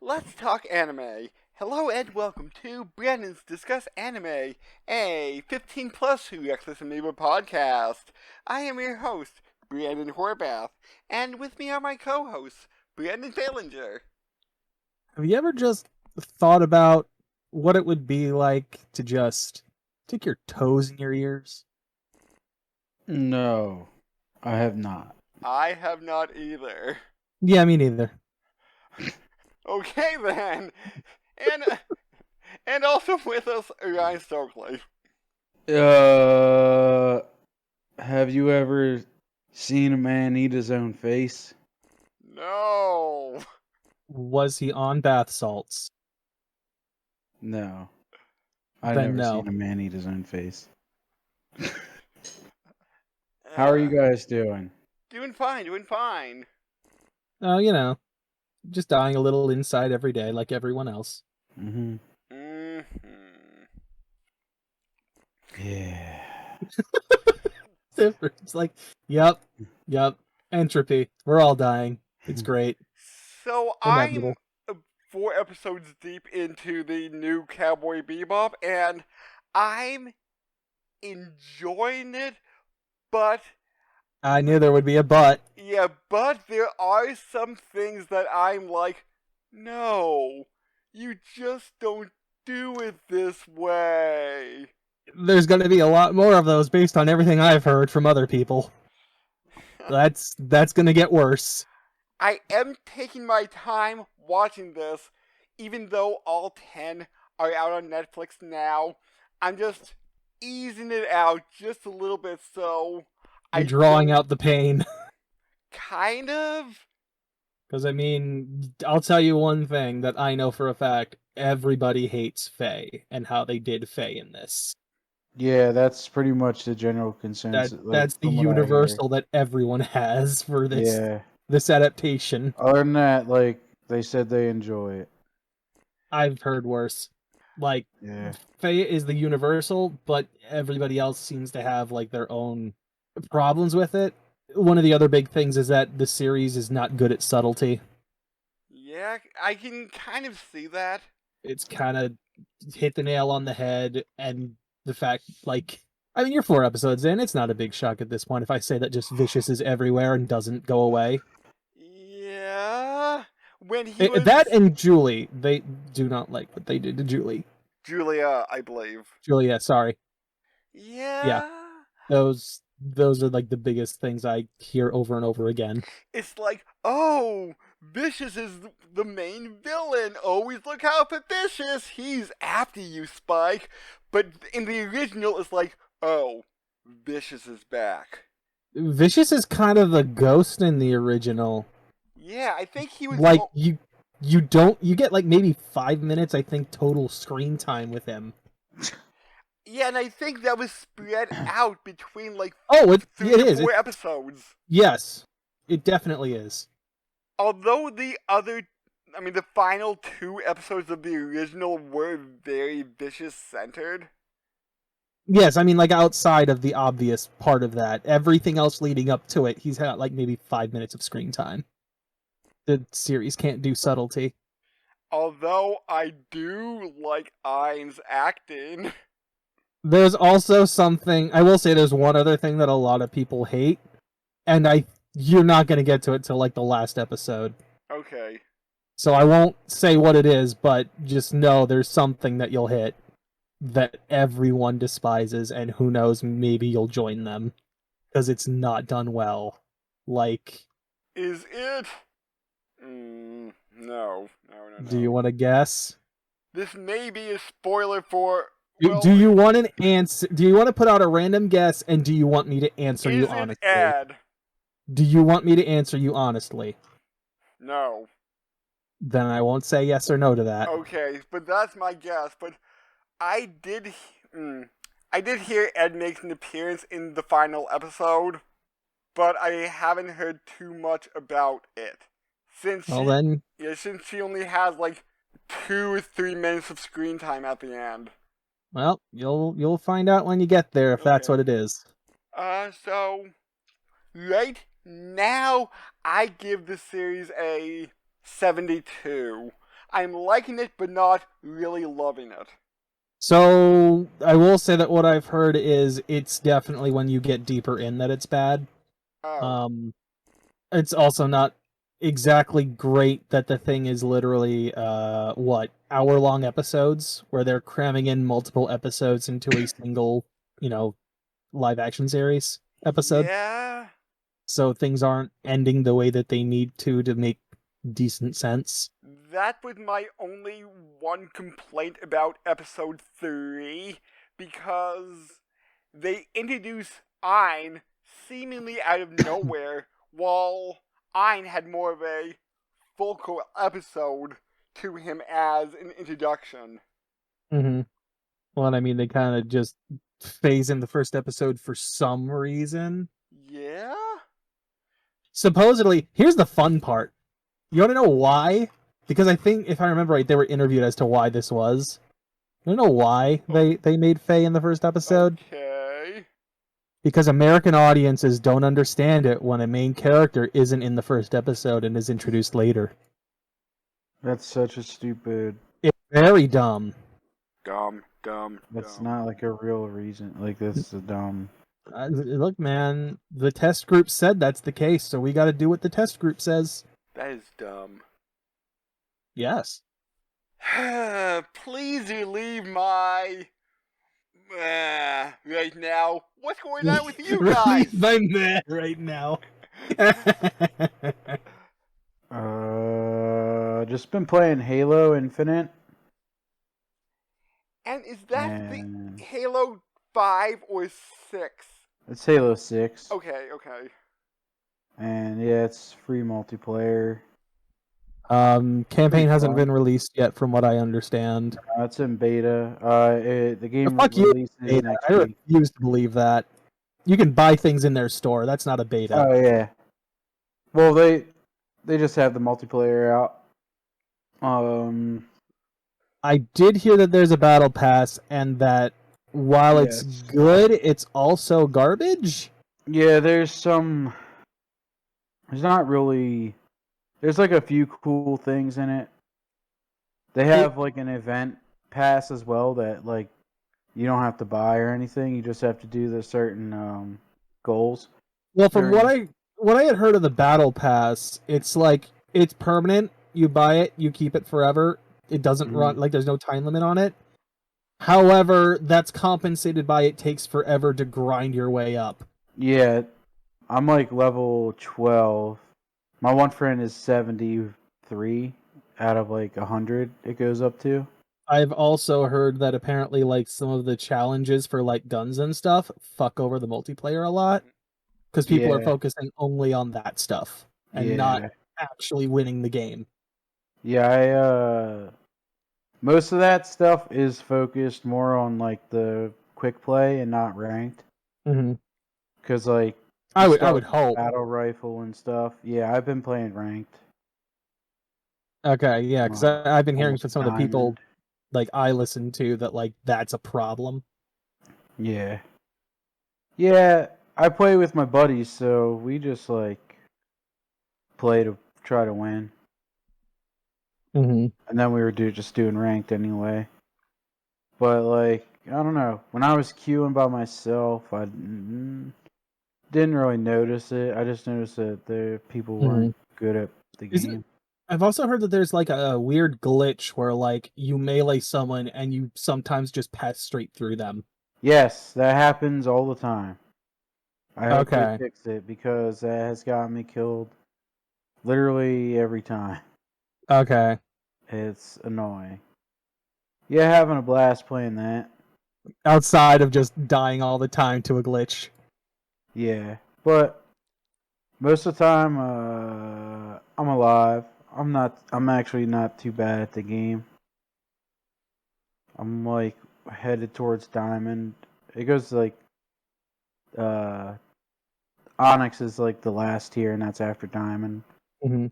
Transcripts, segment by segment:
Let's talk anime. Hello and welcome to Brandon's Discuss Anime, a 15 plus Who Access Amoeba podcast. I am your host, Brandon Horvath, and with me are my co-hosts, Brandon Falinger. Have you ever just thought about what it would be like to just stick your toes in your ears? No, I have not. I have not either. Yeah, me neither. Okay then, and also with us, Ryan Stokely. Have you ever seen a man eat his own face? No. Was he on bath salts? No. I've Then never no. seen a man eat his own face. How are you guys doing? Doing fine. Oh, just dying a little inside every day like everyone else. Mm-hmm. Mm-hmm. Yeah. It's like, yep, entropy. We're all dying. It's great. So Inevitable. I'm 4 episodes deep into the new Cowboy Bebop, and I'm enjoying it, but I knew there would be a but. yeah, but there are some things that I'm like, no, you just don't do it this way. There's going to be a lot more of those based on everything I've heard from other people. That's going to get worse. I am taking my time watching this, even though all 10 are out on Netflix now. I'm just easing it out just a little bit, so You're drawing out the pain. Kind of. Because, I'll tell you one thing that I know for a fact. Everybody hates Faye and how they did Faye in this. Yeah, that's pretty much the general consensus. That's the universal that everyone has for this adaptation. Other than that, they said they enjoy it. I've heard worse. Yeah. Faye is the universal, but everybody else seems to have their own problems with it. One of the other big things is that the series is not good at subtlety. Yeah, I can kind of see that. It's kind of hit the nail on the head, and the fact, you're 4 episodes in, it's not a big shock at this point if I say that just Vicious is everywhere and doesn't go away. Yeah. When he was... That and Julie, they do not like what they did to Julie. Julia, I believe. Julia, sorry. Yeah. Those are the biggest things I hear over and over again. It's like, oh, Vicious is the main villain. Always look out for Vicious. He's after you, Spike. But in the original, it's like, oh, Vicious is back. Vicious is kind of the ghost in the original. Yeah, I think he was... you get maybe 5 minutes, I think, total screen time with him. Yeah, and I think that was spread out between 3 to 4 episodes. Yes, it definitely is. Although the final 2 episodes of the original were very Vicious-centered. Yes, outside of the obvious part of that, everything else leading up to it, he's had maybe 5 minutes of screen time. The series can't do subtlety. Although I do like Ain's acting. There's also something, I will say there's one other thing that a lot of people hate, and you're not going to get to it till the last episode. Okay. So I won't say what it is, but just know there's something that you'll hit that everyone despises, and who knows, maybe you'll join them. Because it's not done well. Is it? No. Do you want to guess? This may be a spoiler for... Do you want an answer? Do you want to put out a random guess, and do you want me to answer you honestly? Ed? Do you want me to answer you honestly? No. Then I won't say yes or no to that. Okay, but that's my guess. But I did hear Ed makes an appearance in the final episode, but I haven't heard too much about it. Since she only has 2 or 3 minutes of screen time at the end. Well, you'll find out when you get there if that's what it is. So right now I give the series a 72. I'm liking it, but not really loving it. So I will say that what I've heard is it's definitely when you get deeper in that it's bad. Oh. It's also not exactly great that the thing is literally hour-long episodes where they're cramming in multiple episodes into a single, live action series episode. Yeah. So things aren't ending the way that they need to make decent sense. That was my only one complaint about episode 3, because they introduced Ein seemingly out of nowhere, while Ein had more of a focal episode to him as an introduction. Mm-hmm. Well, I mean, they kind of just phase in the first episode for some reason. Yeah? Supposedly, here's the fun part. You want to know why? Because I think, if I remember right, they were interviewed as to why this was. You know why they made Faye in the first episode? Okay. Because American audiences don't understand it when a main character isn't in the first episode and is introduced later. That's such a stupid. It's very dumb. Dumb. That's not like a real reason. Like, that's a dumb. Look, man, the test group said that's the case, so we got to do what the test group says. That is dumb. Yes. Please relieve my... right now. What's going on with you guys? I'm mad right now. Just been playing Halo Infinite. And is that the Halo 5 or 6? It's Halo 6. Okay. And yeah, it's free multiplayer. Campaign hasn't been released yet, from what I understand. It's in beta. The game Fuck releases you, next I week. refuse to believe that. You can buy things in their store. That's not a beta. Oh yeah. Well, they just have the multiplayer out. I did hear that there's a battle pass, and that while it's good, it's also garbage. Yeah, there's not really. There's like a few cool things in it. They have like an event pass as well that like you don't have to buy or anything. You just have to do the certain goals. Well, from what I had heard of the battle pass, it's like it's permanent. You buy it, you keep it forever. It doesn't run, like there's no time limit on it. However, that's compensated by it takes forever to grind your way up. Yeah, I'm like level 12. My one friend is 73 out of like 100 it goes up to. I've also heard that apparently like some of the challenges for like guns and stuff fuck over the multiplayer a lot. Because people are focusing only on that stuff and not actually winning the game. Yeah, most of that stuff is focused more on like the quick play and not ranked. Mm-hmm. Because like I would hope battle rifle and stuff. Yeah, I've been playing ranked. Okay, yeah, because I've been hearing from some of the people like I listen to that like that's a problem. Yeah, I play with my buddies, so we just like play to try to win. Mm-hmm. And then we were just doing ranked anyway. But like, I don't know. When I was queuing by myself, I didn't really notice it. I just noticed that the people weren't good at the game. I've also heard that there's like a weird glitch where like you melee someone and you sometimes just pass straight through them. Yes, that happens all the time. I hope they fix it because that has gotten me killed literally every time. Okay. It's annoying. Yeah, having a blast playing that. Outside of just dying all the time to a glitch. Yeah, but most of the time, I'm alive. I'm actually not too bad at the game. I'm like headed towards Diamond. It goes like, Onyx is like the last tier, and that's after Diamond. Mm-hmm.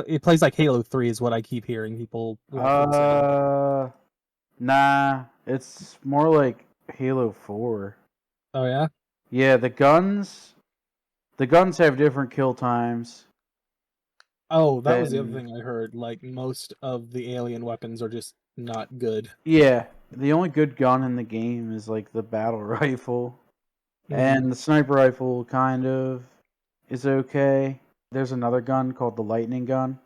It plays like Halo 3 is what I keep hearing people say. Nah, it's more like Halo 4. Oh yeah? Yeah, the guns have different kill times. Oh, that was the other Then- thing I heard. Like, most of the alien weapons are just not good. Yeah, the only good gun in the game is like the battle rifle. And the sniper rifle kind of is okay. There's another gun called the lightning gun,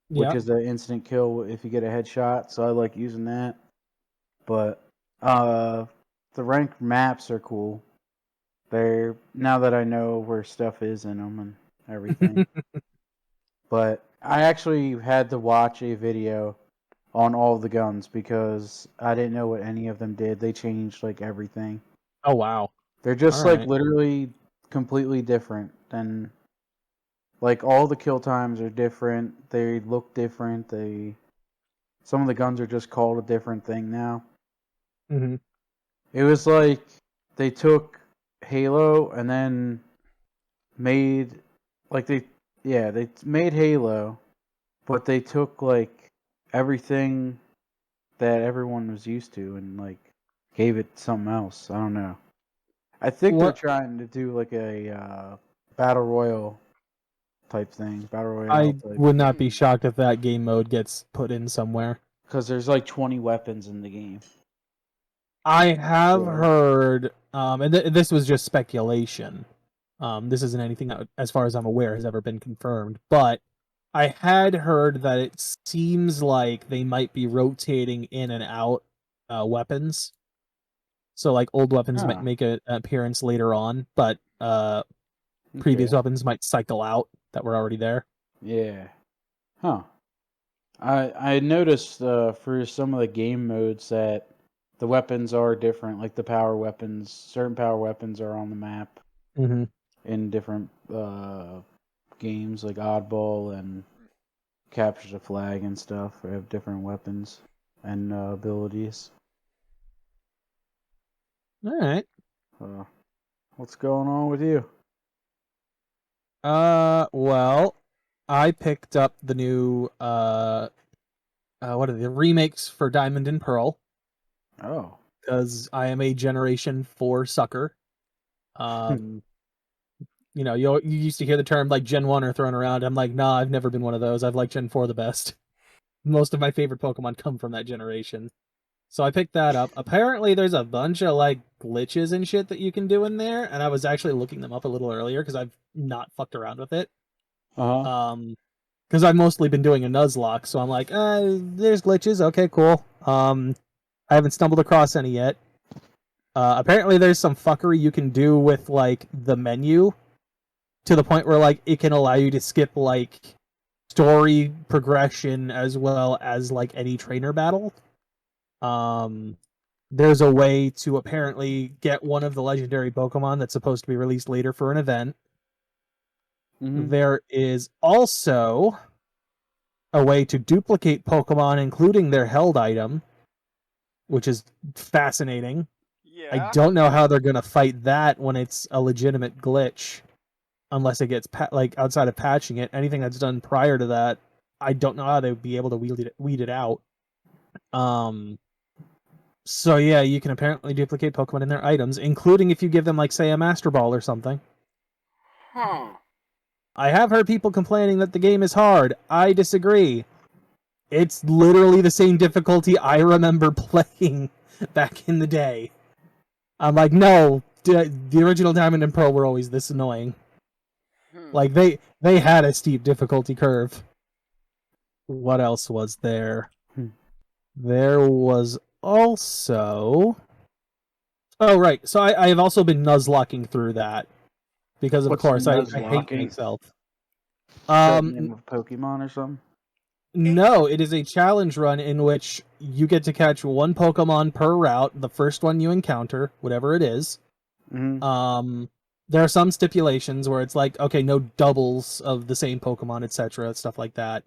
which Yeah. is an instant kill if you get a headshot, so I like using that. But the ranked maps are cool. They're now that I know where stuff is in them and everything. But I actually had to watch a video on all the guns because I didn't know what any of them did. They changed like everything. Oh, wow. They're just All like right. literally completely different than like all the kill times are different. They look different. Some of the guns are just called a different thing now. Mm-hmm. It was like they took Halo and then made like they made Halo, but they took like everything that everyone was used to and like gave it something else. I don't know. I think they're What trying to do like a battle royal type thing, battle royale I type. would not be shocked if that game mode gets put in somewhere. Because there's like 20 weapons in the game. I have So- heard, and this was just speculation. This isn't anything that, as far as I'm aware, has ever been confirmed. But I had heard that it seems like they might be rotating in and out weapons. So, like, old weapons might Ah. make an appearance later on, but previous Okay. weapons might cycle out that were already there. Yeah. Huh. I noticed for some of the game modes that the weapons are different. Like the power weapons, certain power weapons are on the map Mm-hmm. in different games, like Oddball and Capture the Flag and stuff. They have different weapons and abilities. All right. What's going on with you? Well, I picked up the new what are the remakes for Diamond and Pearl Oh. because I am a Generation 4 sucker. You know, you used to hear the term like Gen 1 are thrown around. I'm like, nah, I've never been one of those. I've liked Gen 4 the best. Most of my favorite Pokemon come from that generation. So I picked that up. Apparently there's a bunch of like glitches and shit that you can do in there, and I was actually looking them up a little earlier because I've not fucked around with it. Uh-huh. Because I've mostly been doing a Nuzlocke, so I'm like, there's glitches. Okay, cool. I haven't stumbled across any yet. Apparently, there's some fuckery you can do with like the menu, to the point where like it can allow you to skip like story progression as well as like any trainer battle. There's a way to apparently get one of the legendary Pokemon that's supposed to be released later for an event. Mm-hmm. There is also a way to duplicate Pokemon, including their held item, which is fascinating. Yeah. I don't know how they're gonna fight that when it's a legitimate glitch, unless it gets like outside of patching it. Anything that's done prior to that, I don't know how they would be able to weed it out. So yeah, you can apparently duplicate Pokemon in their items, including if you give them, like, say, a Master Ball or something. Huh. I have heard people complaining that the game is hard. I disagree. It's literally the same difficulty I remember playing back in the day. I'm like, no, the original Diamond and Pearl were always this annoying. Like, they had a steep difficulty curve. What else was there? There was also... Oh, right. So I have also been nuzlocking through that. Because, of What's course, I hate nuzlocking? myself. Is that the name of Pokemon or something? No, it is a challenge run in which you get to catch one Pokemon per route, the first one you encounter, whatever it is. Mm-hmm. There are some stipulations where it's like, okay, no doubles of the same Pokemon, etc., stuff like that.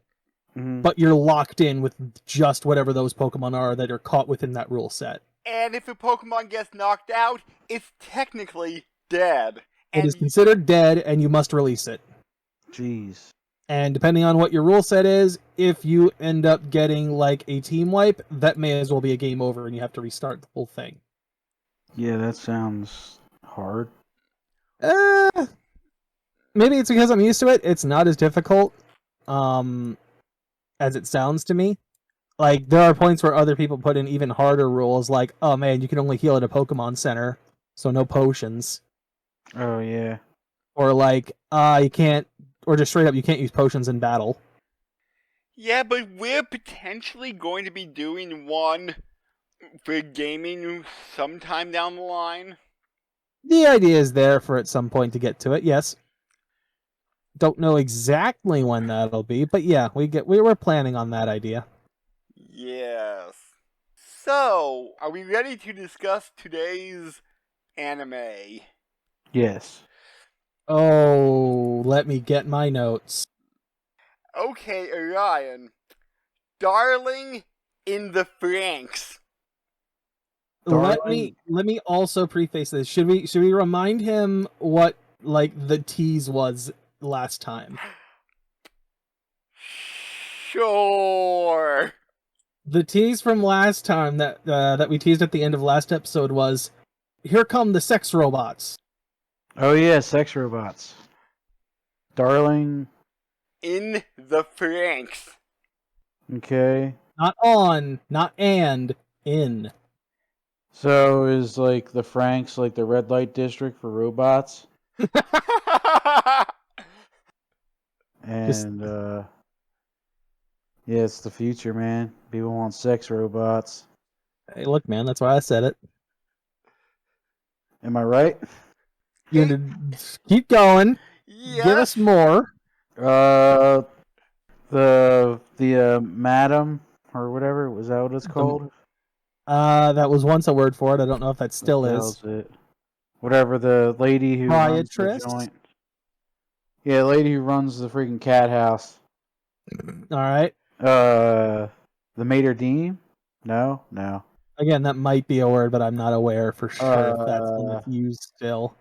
Mm-hmm. But you're locked in with just whatever those Pokemon are that are caught within that rule set. And if a Pokemon gets knocked out, it's technically dead. It is considered dead, and you must release it. Jeez. And depending on what your rule set is, if you end up getting like a team wipe, that may as well be a game over and you have to restart the whole thing. Yeah, that sounds hard. Maybe it's because I'm used to it. It's not as difficult. as it sounds to me. Like, there are points where other people put in even harder rules, like, oh man, you can only heal at a Pokemon Center, so no potions. Oh yeah. Or like, you can't, or just straight up, you can't use potions in battle. Yeah, but we're potentially going to be doing one for gaming sometime down the line. The idea is there for at some point to get to it, yes. Don't know exactly when that'll be, but yeah, we were planning on that idea. Yes. So, are we ready to discuss today's anime? Yes. Oh, let me get my notes. Okay, Orion. Darling in the Franxx. Let me also preface this. Should we remind him what like the tease was last time? Sure. The tease from last time that we teased at the end of last episode was, here come the sex robots. Oh yeah, sex robots. Darling. In the Franxx. Okay. Not on, not and, in. So is like the Franxx like the red light district for robots? And yeah, it's the future, man. People want sex robots. Hey, look, man, that's why I said it. Am I right? You had to keep going. Yes. Give us more. The madam or whatever, was that what it's called? That was once a word for it. I don't know if that still What the is. hell's it? Whatever, the lady who runs the Proprietress? joint. Yeah, the lady who runs the freaking cat house. All right. The maître d'? No. Again, that might be a word, but I'm not aware for sure if that's used still.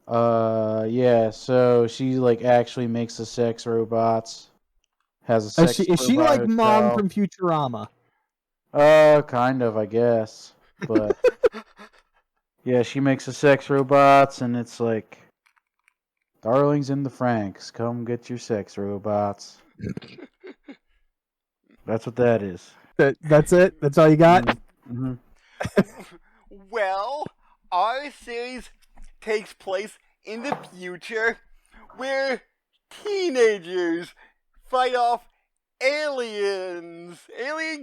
Yeah. So she like actually makes the sex robots. Has a sex. Is she like Mom from Futurama? Kind of, I guess. But yeah, she makes the sex robots, and it's like, darlings in the Franxx, come get your sex robots. That's what that is. That's it? That's all you got? Mm-hmm. Well, our series takes place in the future where teenagers fight off alien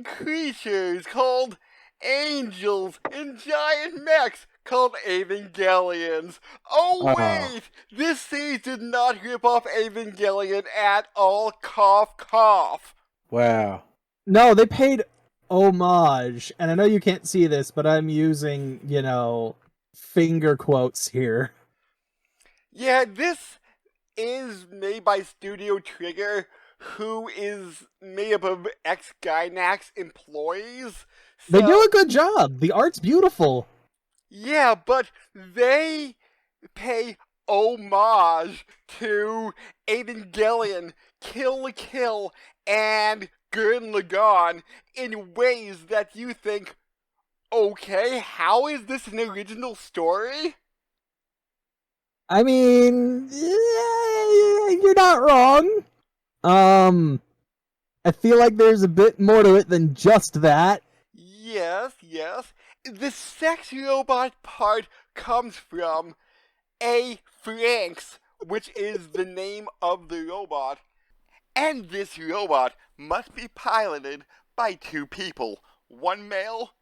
creatures called angels and giant mechs called Evangelions. Oh wait, this series did not rip off Evangelion at all. Cough, cough. Wow. No, they paid homage, and I know you can't see this, but I'm using, finger quotes here. Yeah, this is made by Studio Trigger, who is made up of ex-Gainax employees. They do a good job. The art's beautiful. Yeah, but they pay homage to Evangelion, Kill la Kill, and Gurren Lagann in ways that you think, okay, how is this an original story? I mean, you're not wrong. I feel like there's a bit more to it than just that. Yes. The sex robot part comes from a Franxx, which is the name of the robot. And this robot must be piloted by two people, one male,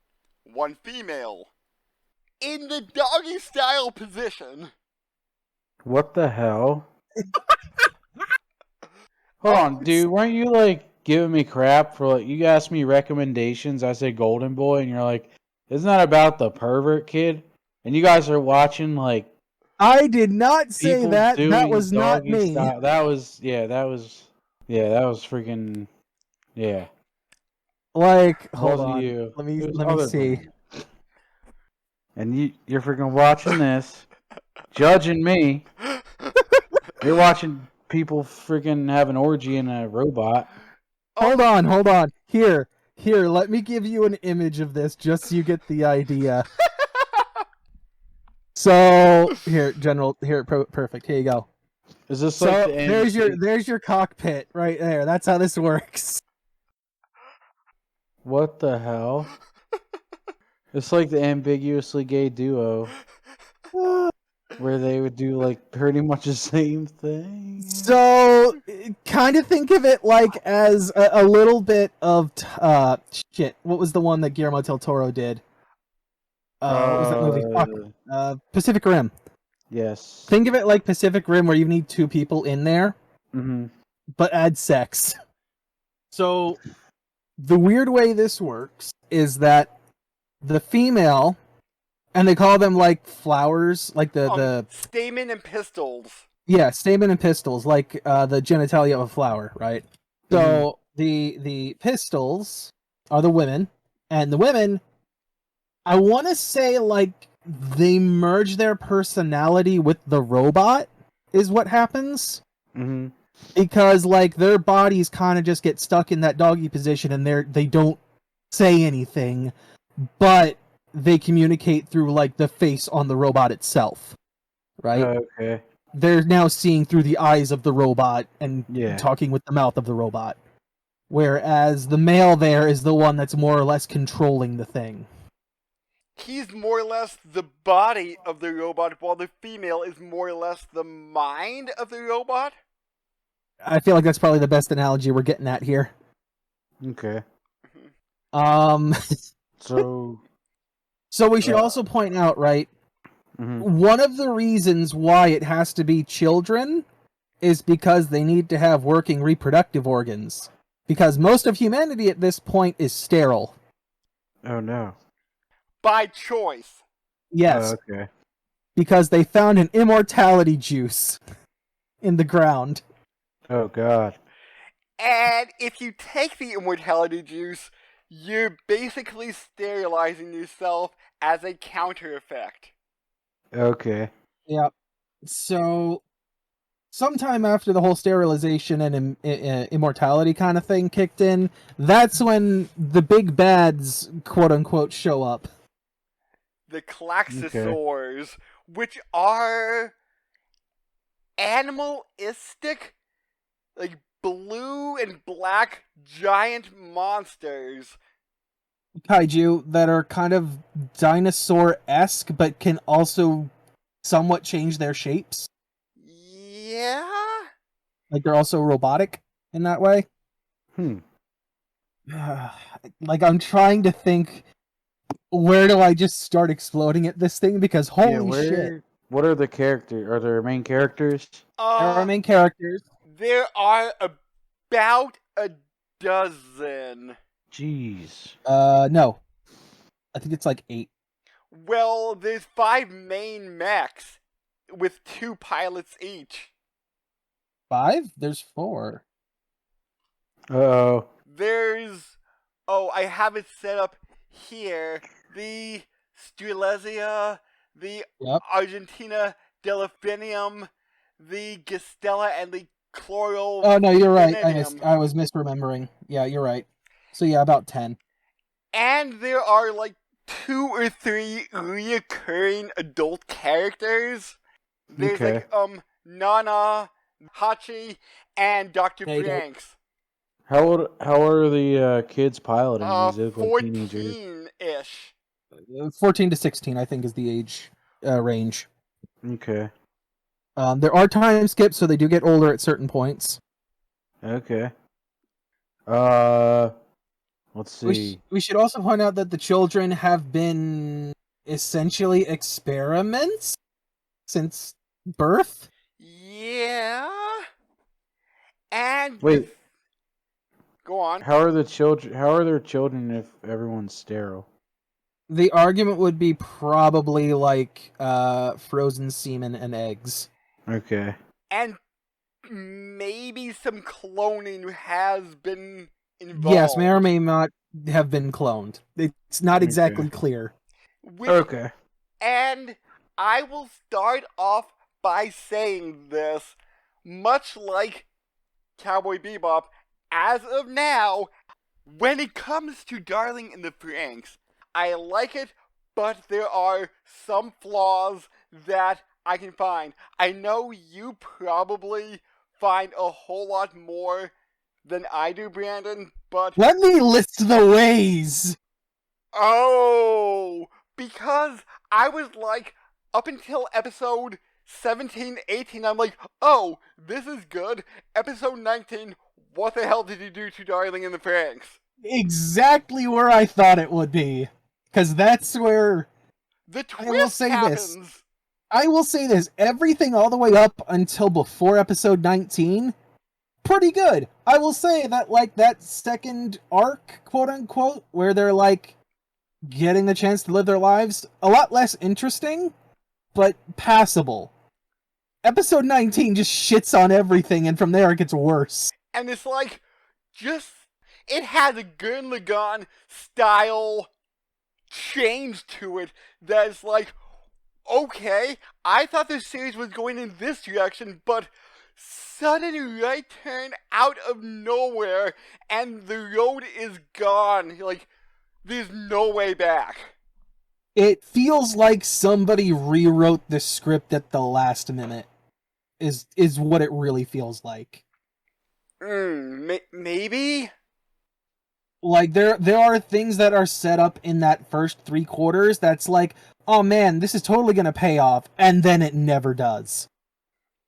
one female, in the doggy style position. What the hell? Hold on, dude. Weren't you like giving me crap for like you asked me recommendations? I said Golden Boy, and you're like, "Isn't that about the pervert kid?" And you guys are watching like. I did not say that. That was not me. Style. That was freaking yeah. Like, hold on. You. Let me see. And you're freaking watching this, judging me. You're watching people freaking have an orgy in a robot. Hold on. Here, let me give you an image of this just so you get the idea. So, perfect. Here you go. Is this So like the there's your cockpit right there. That's how this works. What the hell? It's like the ambiguously gay duo where they would do like pretty much the same thing. So, kind of think of it like as a little bit of shit. What was the one that Guillermo del Toro did? What was that movie? Fuck. Pacific Rim. Yes. Think of it like Pacific Rim, where you need two people in there, but add sex. So, the weird way this works is that the female, and they call them like flowers, like the stamen and pistils. Yeah, stamen and pistils, like the genitalia of a flower, right? So the pistils are the women, and the women, I want to say like they merge their personality with the robot is what happens. Because like their bodies kind of just get stuck in that doggy position, and they don't say anything, but they communicate through like the face on the robot itself, right? Okay. They're now seeing through the eyes of the robot and Yeah. talking with the mouth of the robot. Whereas the male there is the one that's more or less controlling the thing. He's more or less the body of the robot, while the female is more or less the mind of the robot. I feel like that's probably the best analogy we're getting at here. Okay. So we should also point out, right? One of the reasons why it has to be children is because they need to have working reproductive organs. Because most of humanity at this point is sterile. Oh no. By choice. Yes. Oh, okay. Because they found an immortality juice in the ground. Oh god. And if you take the immortality juice, you're basically sterilizing yourself as a counter effect. Okay. Yeah. So, sometime after the whole sterilization and immortality kind of thing kicked in, that's when the big bads, quote unquote, show up. The Klaxosaurs, which are animalistic, like blue and black giant monsters. Kaiju that are kind of dinosaur-esque, but can also somewhat change their shapes. Yeah? Like they're also robotic in that way. Like I'm trying to think, where do I just start exploding at this thing? Because holy shit. What are the characters? Are there main characters? There are main characters. There are about a dozen. Jeez. No. I think it's like 8. Well, there's 5 main mechs with 2 pilots each. 5? There's 4. Uh-oh. There's... Oh, I have it set up here. The Strelezia, the Argentina Delphinium, the Gastella, and the Chloral... Oh, no, you're right. I was misremembering. Yeah, you're right. So yeah, about 10. And there are like 2 or 3 reoccurring adult characters. There's like Nana, Hachi, and Dr. Franxx. How are the kids piloting? 14-ish. 14 to 16, I think, is the age range. Okay. There are time skips, so they do get older at certain points. Okay. Let's see. We should also point out that the children have been essentially experiments since birth. Yeah. And wait. Go on. How are their children if everyone's sterile? The argument would be probably like frozen semen and eggs. Okay. And maybe some cloning has been involved. Yes, may or may not have been cloned. It's not exactly clear. Okay. And I will start off by saying this, much like Cowboy Bebop, as of now, when it comes to Darling in the Franxx, I like it, but there are some flaws that I can find. I know you probably find a whole lot more than I do, Brandon, but... Let me list the ways! Oh! Because I was like, up until episode 17, 18, I'm like, oh, this is good. Episode 19, what the hell did you do to Darling and the Franxx? Exactly where I thought it would be. Because that's where... The twist happens! I will say this, everything all the way up until before episode 19, pretty good. I will say that, like, that second arc, quote-unquote, where they're, like, getting the chance to live their lives, a lot less interesting, but passable. Episode 19 just shits on everything, and from there it gets worse. And it's like, it has a Gurren Lagann style change to it that's like, okay, I thought this series was going in this direction, but sudden right turn out of nowhere, and the road is gone. Like, there's no way back. It feels like somebody rewrote the script at the last minute, is what it really feels like. Maybe? Like, there are things that are set up in that first 3 quarters that's like, oh man, this is totally gonna pay off, and then it never does.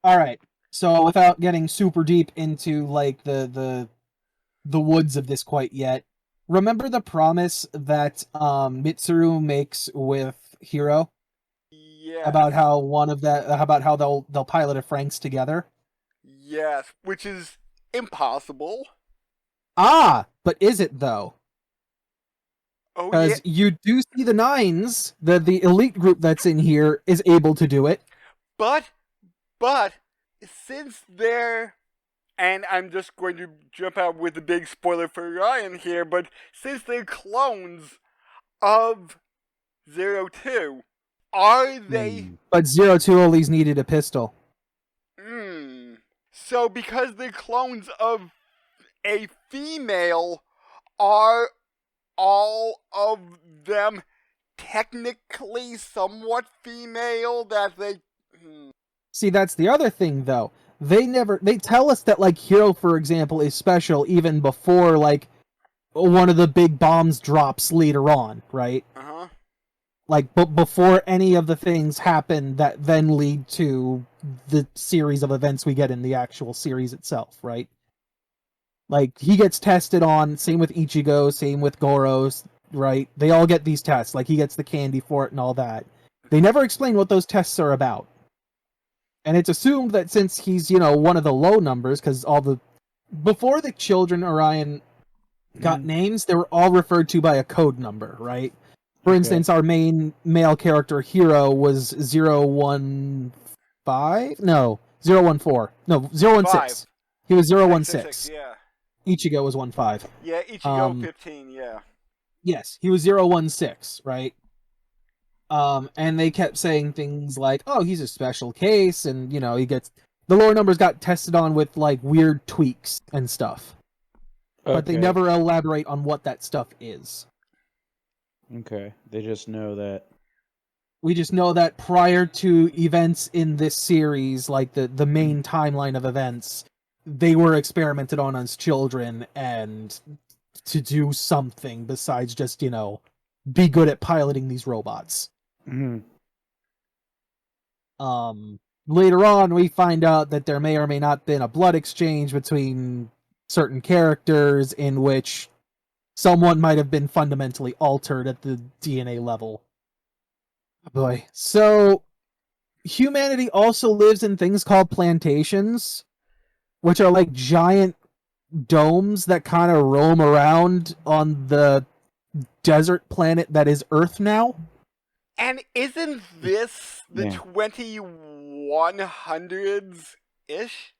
Alright, so without getting super deep into, like, the woods of this quite yet, remember the promise that Mitsuru makes with Hiro? Yeah. About how they'll pilot a Franxx together? Yes, which is impossible. Ah, but is it though? Oh, Because you do see the Nines, the elite group that's in here is able to do it. But, since they're, and I'm just going to jump out with a big spoiler for Ryan here, but since they're clones of 02, are they... But 02 always needed a pistol. So because they're clones of a female, are all of them technically somewhat female that they... See, that's the other thing, though. They tell us that, like, Hiro, for example, is special even before, like, one of the big bombs drops later on, right? Uh-huh. Like, before any of the things happen that then lead to the series of events we get in the actual series itself, right? Like, he gets tested on, same with Ichigo, same with Goros, right? They all get these tests, like, he gets the candy for it and all that. They never explain what those tests are about. And it's assumed that since he's, one of the low numbers, because before the children Orion got names, they were all referred to by a code number, right? For instance, our main male character, Hiro, was 015? No, 014. No, 016. He was 016. Yeah. Ichigo was 15. Yeah, Ichigo 15, yeah. Yes, he was 016, right? And they kept saying things like, oh, he's a special case, and, the lower numbers got tested on with, like, weird tweaks and stuff. Okay. But they never elaborate on what that stuff is. Okay, they just know that. We just know that prior to events in this series, like the main timeline of events, they were experimented on as children, and to do something besides just, be good at piloting these robots. Mm-hmm. Later on, we find out that there may or may not have been a blood exchange between certain characters in which someone might have been fundamentally altered at the DNA level. Boy. So, humanity also lives in things called plantations, which are like giant domes that kind of roam around on the desert planet that is Earth now. And isn't this the 2100s-ish?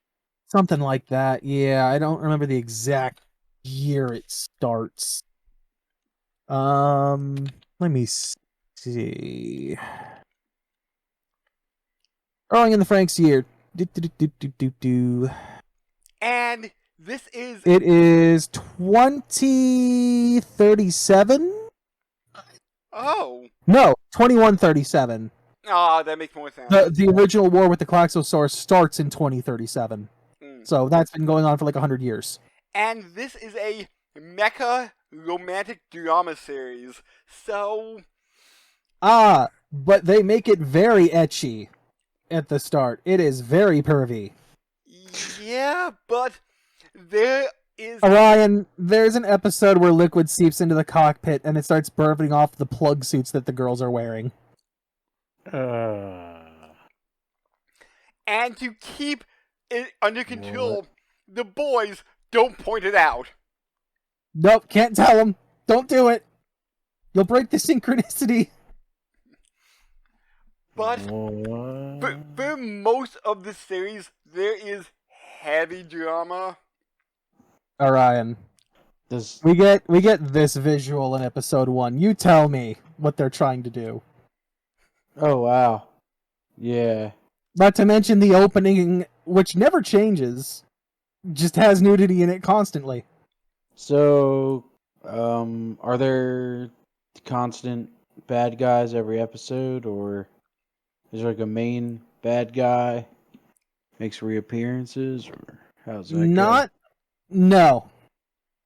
Something like that, yeah. I don't remember the exact year it starts. Let me see. Early in the Franxx year. And this is... It is 2037? Oh. No, 2137. Ah, that makes more sense. The original war with the Klaxosaurus starts in 2037. So that's been going on for like 100 years. And this is a mecha romantic drama series, so... But they make it very ecchi at the start. It is very pervy. Yeah, but there is... Orion, there's an episode where liquid seeps into the cockpit and it starts burping off the plug suits that the girls are wearing. And to keep it under control, the boys don't point it out. Nope, can't tell them. Don't do it. You'll break the synchronicity. But for most of the series, there is heavy drama. Orion, we get this visual in episode 1. You tell me what they're trying to do. Oh wow, yeah. Not to mention the opening, which never changes, just has nudity in it constantly. So, are there constant bad guys every episode, or is there like a main bad guy makes reappearances, or how's that go? No.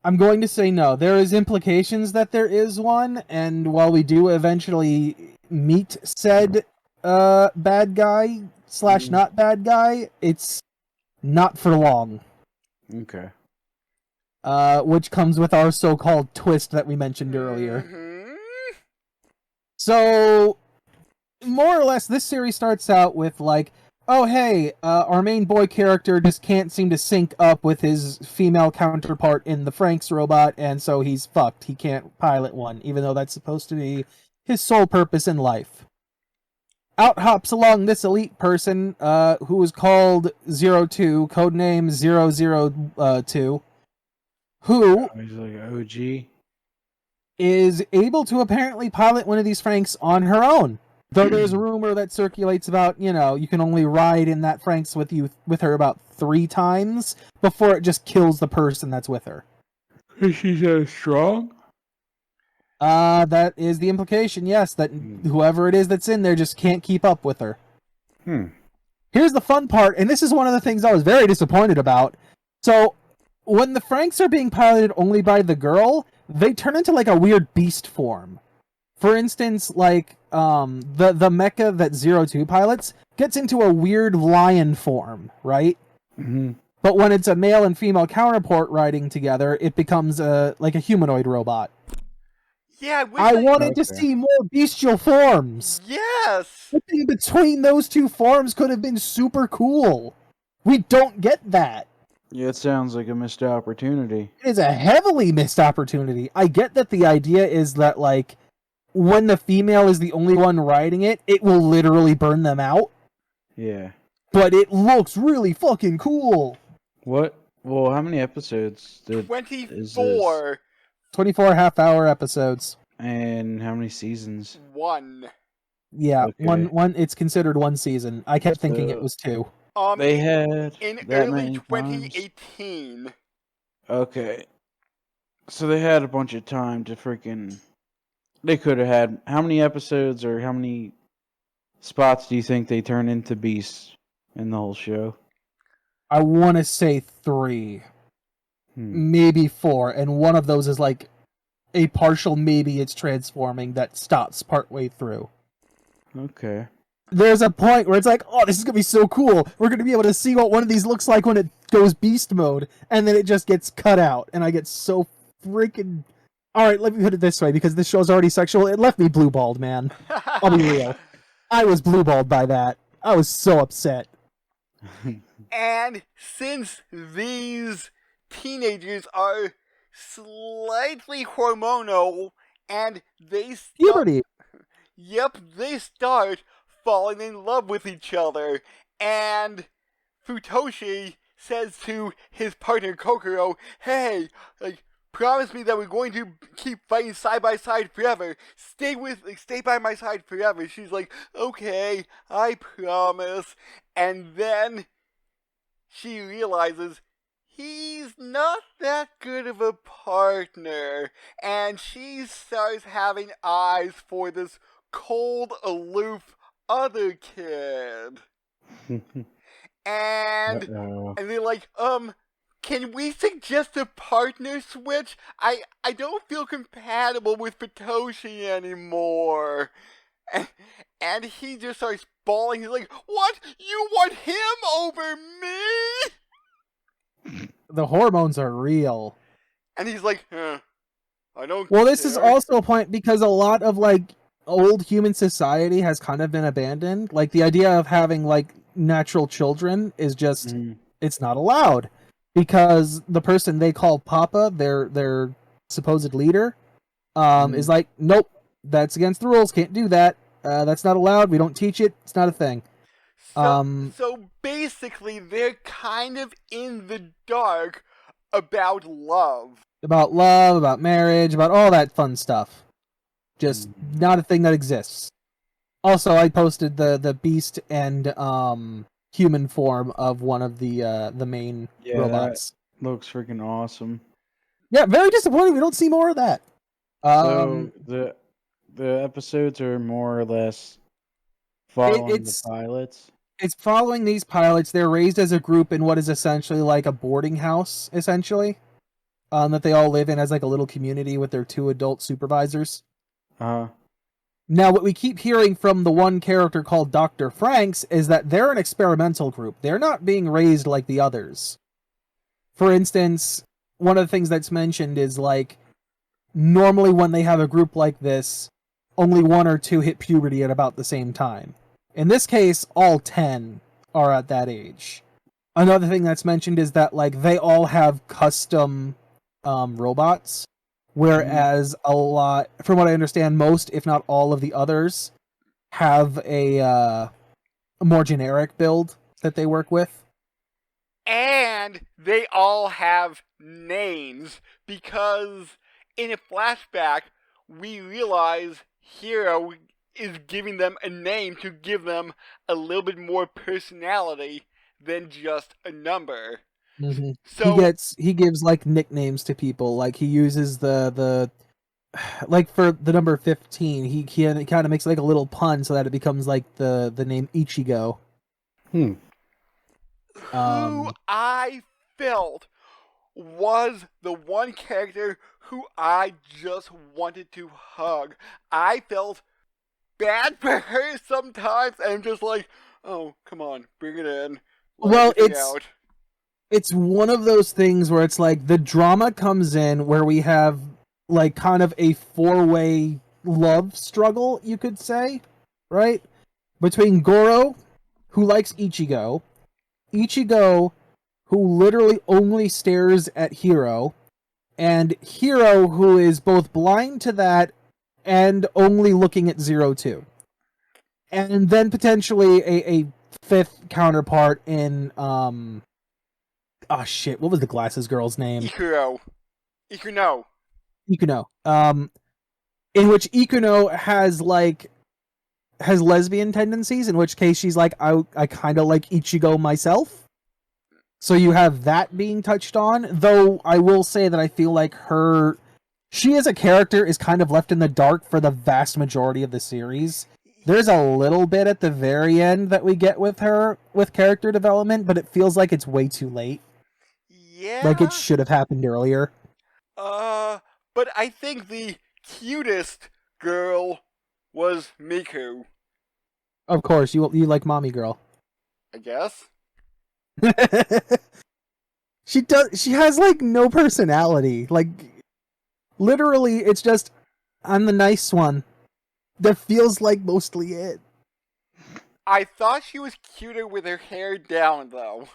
I'm going to say no. There is implications that there is one, and while we do eventually meet said bad guy / not bad guy, it's not for long. Okay. Which comes with our so-called twist that we mentioned earlier. Mm-hmm. So, more or less, this series starts out with like, oh hey, our main boy character just can't seem to sync up with his female counterpart in the Franxx robot, and so he's fucked. He can't pilot one, even though that's supposed to be his sole purpose in life. Out hops along this elite person, who is called 02, codename 002, who He's like OG. is able to apparently pilot one of these Franxx on her own. Though there's a rumor that circulates about, you can only ride in that Franxx with her about 3 times before it just kills the person that's with her. Is she so strong? That is the implication, yes, that whoever it is that's in there just can't keep up with her. Here's the fun part, and this is one of the things I was very disappointed about. So, when the Franxx are being piloted only by the girl, they turn into like a weird beast form. For instance, like, the mecha that 02 pilots gets into a weird lion form, right? Mm-hmm. But when it's a male and female counterpart riding together, it becomes like a humanoid robot. Yeah, I wanted to see more bestial forms. Yes! Something between those two forms could have been super cool. We don't get that. Yeah, it sounds like a missed opportunity. It is a heavily missed opportunity. I get that the idea is that, like, when the female is the only one riding it, it will literally burn them out. Yeah. But it looks really fucking cool. What? Well, how many episodes 24. 24 half-hour episodes. And how many seasons? 1. Yeah, Okay. one. It's considered 1 season. I kept thinking it was 2. They had in that early many 2018. times? Okay. So they had a bunch of time to freaking... They could have had... How many episodes or how many spots do you think they turn into beasts in the whole show? I want to say 3. Maybe 4, and one of those is like a partial maybe it's transforming that stops partway through. Okay. There's a point where it's like, oh, this is going to be so cool. We're going to be able to see what one of these looks like when it goes beast mode, and then it just gets cut out, and I get so freaking... Alright, let me put it this way, because this show's already sexual, it left me blue-balled, man. I'll be real. I was blue-balled by that. I was so upset. And since these teenagers are slightly hormonal, and they Puberty. Yep, they start falling in love with each other, and Futoshi says to his partner Kokoro, hey, like, promise me that we're going to keep fighting side by side forever. Stay by my side forever. She's like, okay, I promise. And then she realizes he's not that good of a partner, and she starts having eyes for this cold, aloof, other kid. And Uh-oh. and they're like, can we suggest a partner switch? I don't feel compatible with Patoshi anymore. And he just starts bawling. He's like, what? You want him over me? The hormones are real. And he's like, I don't Well, this is care." also a point because a lot of like old human society has kind of been abandoned. Like the idea of having like natural children is just it's not allowed because the person they call Papa, their supposed leader, is like, nope, that's against the rules. Can't do that. That's not allowed. We don't teach it. It's not a thing. So basically, they're kind of in the dark about love. About love, about marriage, about all that fun stuff. Just not a thing that exists. Also, I posted the beast and human form of one of the main robots. That looks freaking awesome. Yeah, very disappointing. We don't see more of that. So the episodes are more or less following the pilots. It's following these pilots. They're raised as a group in what is essentially like a boarding house, essentially. That they all live in as like a little community with their 2 adult supervisors. Now, what we keep hearing from the one character called Dr. Franxx is that they're an experimental group. They're not being raised like the others. For instance, one of the things that's mentioned is like, normally when they have a group like this, only 1 or 2 hit puberty at about the same time. In this case, all 10 are at that age. Another thing that's mentioned is that like they all have custom robots, whereas a lot, from what I understand, most, if not all of the others, have a more generic build that they work with. And they all have names, because in a flashback, we realize Hiro is giving them a name to give them a little bit more personality than just a number. Mm-hmm. So he gives like nicknames to people. Like he uses the like for the number 15, he kind of makes like a little pun so that it becomes like the name Ichigo. Who I felt was the one character who I just wanted to hug. I felt bad for her sometimes, and I'm just like, oh, come on, bring it in. Well, it's one of those things where it's like the drama comes in where we have like kind of a 4-way love struggle, you could say, right? Between Goro, who likes Ichigo, who literally only stares at Hiro, and Hiro, who is both blind to that and only looking at 02. And then potentially a 5th counterpart in oh shit, what was the glasses girl's name? Ikuno. In which Ikuno has lesbian tendencies, in which case she's like, I kind of like Ichigo myself. So you have that being touched on, though I will say that I feel like she as a character is kind of left in the dark for the vast majority of the series. There's a little bit at the very end that we get with her with character development, but it feels like it's way too late. Yeah. Like it should have happened earlier. But I think the cutest girl was Miku. Of course, you like mommy girl. I guess. She has like no personality. Like literally it's just, I'm the nice one. That feels like mostly it. I thought she was cuter with her hair down, though.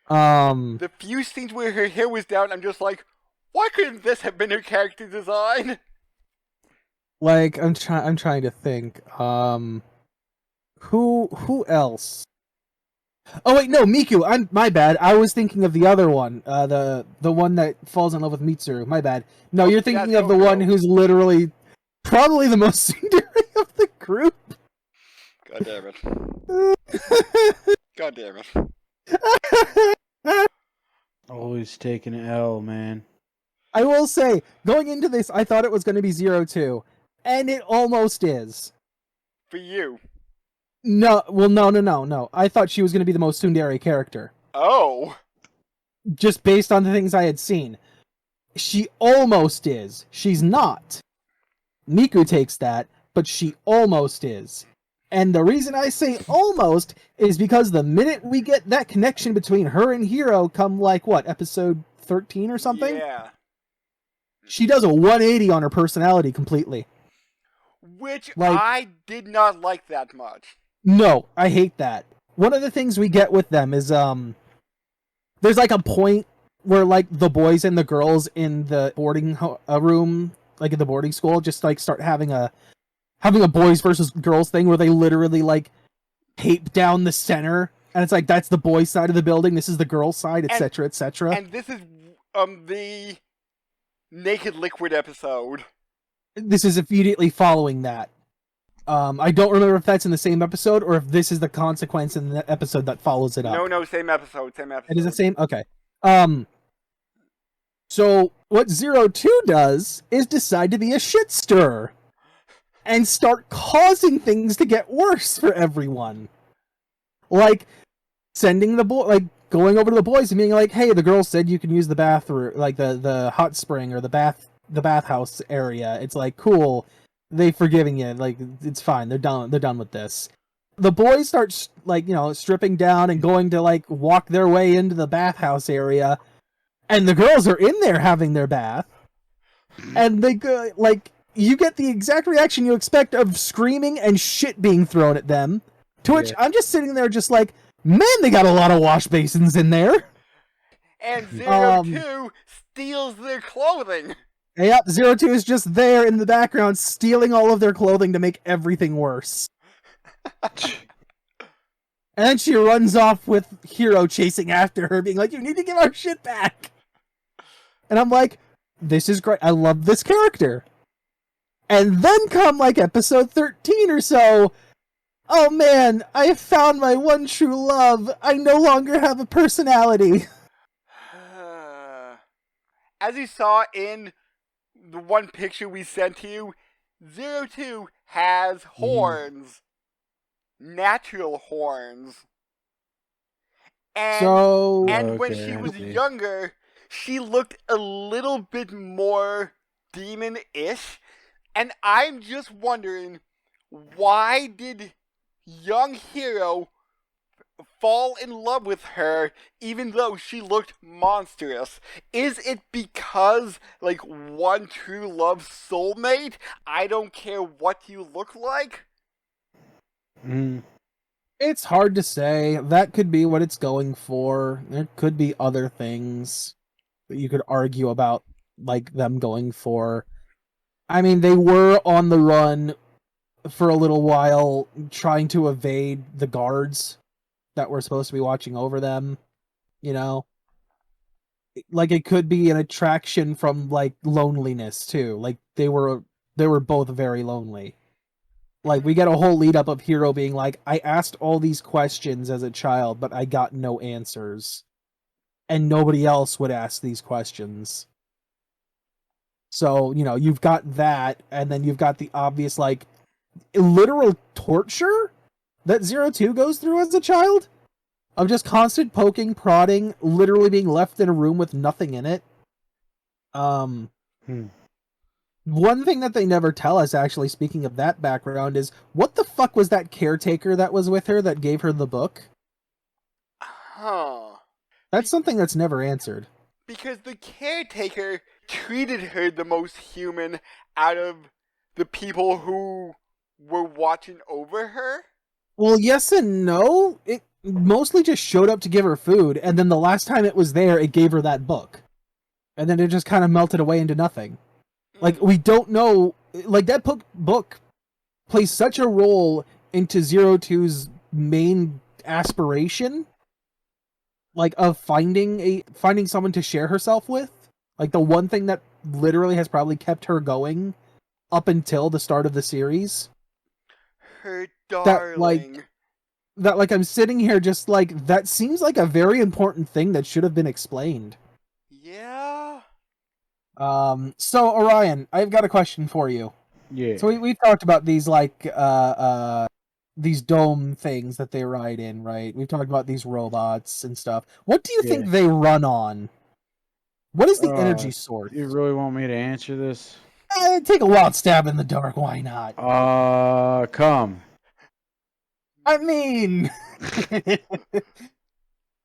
The few scenes where her hair was down, I'm just like, why couldn't this have been her character design? Like I'm trying to think. Who else? Oh wait, no, Miku. My bad. I was thinking of the other one. The one that falls in love with Mitsuru. My bad. No, you're thinking of the one who's literally probably the most tsundere of the group. God damn it. God damn it. Always taking an L, man. I will say, going into this, I thought it was going to be 02, and it almost is. For you. No, well, no. I thought she was going to be the most tsundere character. Oh. Just based on the things I had seen. She almost is. She's not. Miku takes that, but she almost is. And the reason I say almost is because the minute we get that connection between her and Hiro come, like, what, episode 13 or something? Yeah. She does a 180 on her personality completely. Which Like- I did not like that much. No, I hate that. One of the things we get with them is, there's like a point where, like, the boys and the girls in the boarding room, like in the boarding school, just like start having a boys versus girls thing where they literally like tape down the center, and it's like that's the boys side of the building, this is the girls side, etc., etc. And this is the Naked Liquid episode. This is immediately following that. I don't remember if that's in the same episode or if this is the consequence in the episode that follows it up. No, same episode. It is the same? Okay. So what 02 does is decide to be a shit stirrer and start causing things to get worse for everyone. Like sending going over to the boys and being like, "Hey, the girl said you can use the bathroom, like the hot spring or the bathhouse area." It's like, cool. They've forgiven you. Like, it's fine. They're done with this. The boys start like, stripping down and going to like walk their way into the bathhouse area, and the girls are in there having their bath, and they go like, you get the exact reaction you expect of screaming and shit being thrown at them. To which I'm just sitting there, just like, man, they got a lot of wash basins in there. And 02 steals their clothing. Yep, 02 is just there in the background, stealing all of their clothing to make everything worse. And then she runs off with Hiro chasing after her, being like, "You need to give our shit back." And I'm like, this is great. I love this character. And then come like episode 13 or so, oh man, I have found my one true love. I no longer have a personality. As you saw in the one picture we sent to you, 02 has horns. Natural horns. And when she was younger, she looked a little bit more demon-ish. And I'm just wondering, why did young Hiro fall in love with her even though she looked monstrous? Is it because, like, one true love soulmate? I don't care what you look like? It's hard to say. That could be what it's going for. There could be other things that you could argue about, like, them going for. I mean, they were on the run for a little while, trying to evade the guards that were supposed to be watching over them, Like, it could be an attraction from, like, loneliness, too. Like, they were both very lonely. Like, we get a whole lead-up of Hiro being like, I asked all these questions as a child, but I got no answers. And nobody else would ask these questions. So, you've got that, and then you've got the obvious, like, literal torture that 02 goes through as a child? Of just constant poking, prodding, literally being left in a room with nothing in it. One thing that they never tell us, actually, speaking of that background, is what the fuck was that caretaker that was with her that gave her the book? Huh. That's something that's never answered. Because the caretaker treated her the most human out of the people who were watching over her? Well, yes and no. It mostly just showed up to give her food, and then the last time it was there, it gave her that book. And then it just kind of melted away into nothing. Like, we don't know, like, that book plays such a role into 02's main aspiration, like, of finding someone to share herself with. Like, the one thing that literally has probably kept her going up until the start of the series. Her darling. That, like, I'm sitting here just like, that seems like a very important thing that should have been explained. Yeah? So, Orion, I've got a question for you. Yeah. So we've talked about these, like, these dome things that they ride in, right? We've talked about these robots and stuff. What do you think they run on? What is the energy source? You really want me to answer this? Take a wild stab in the dark. Why not? Come. I mean,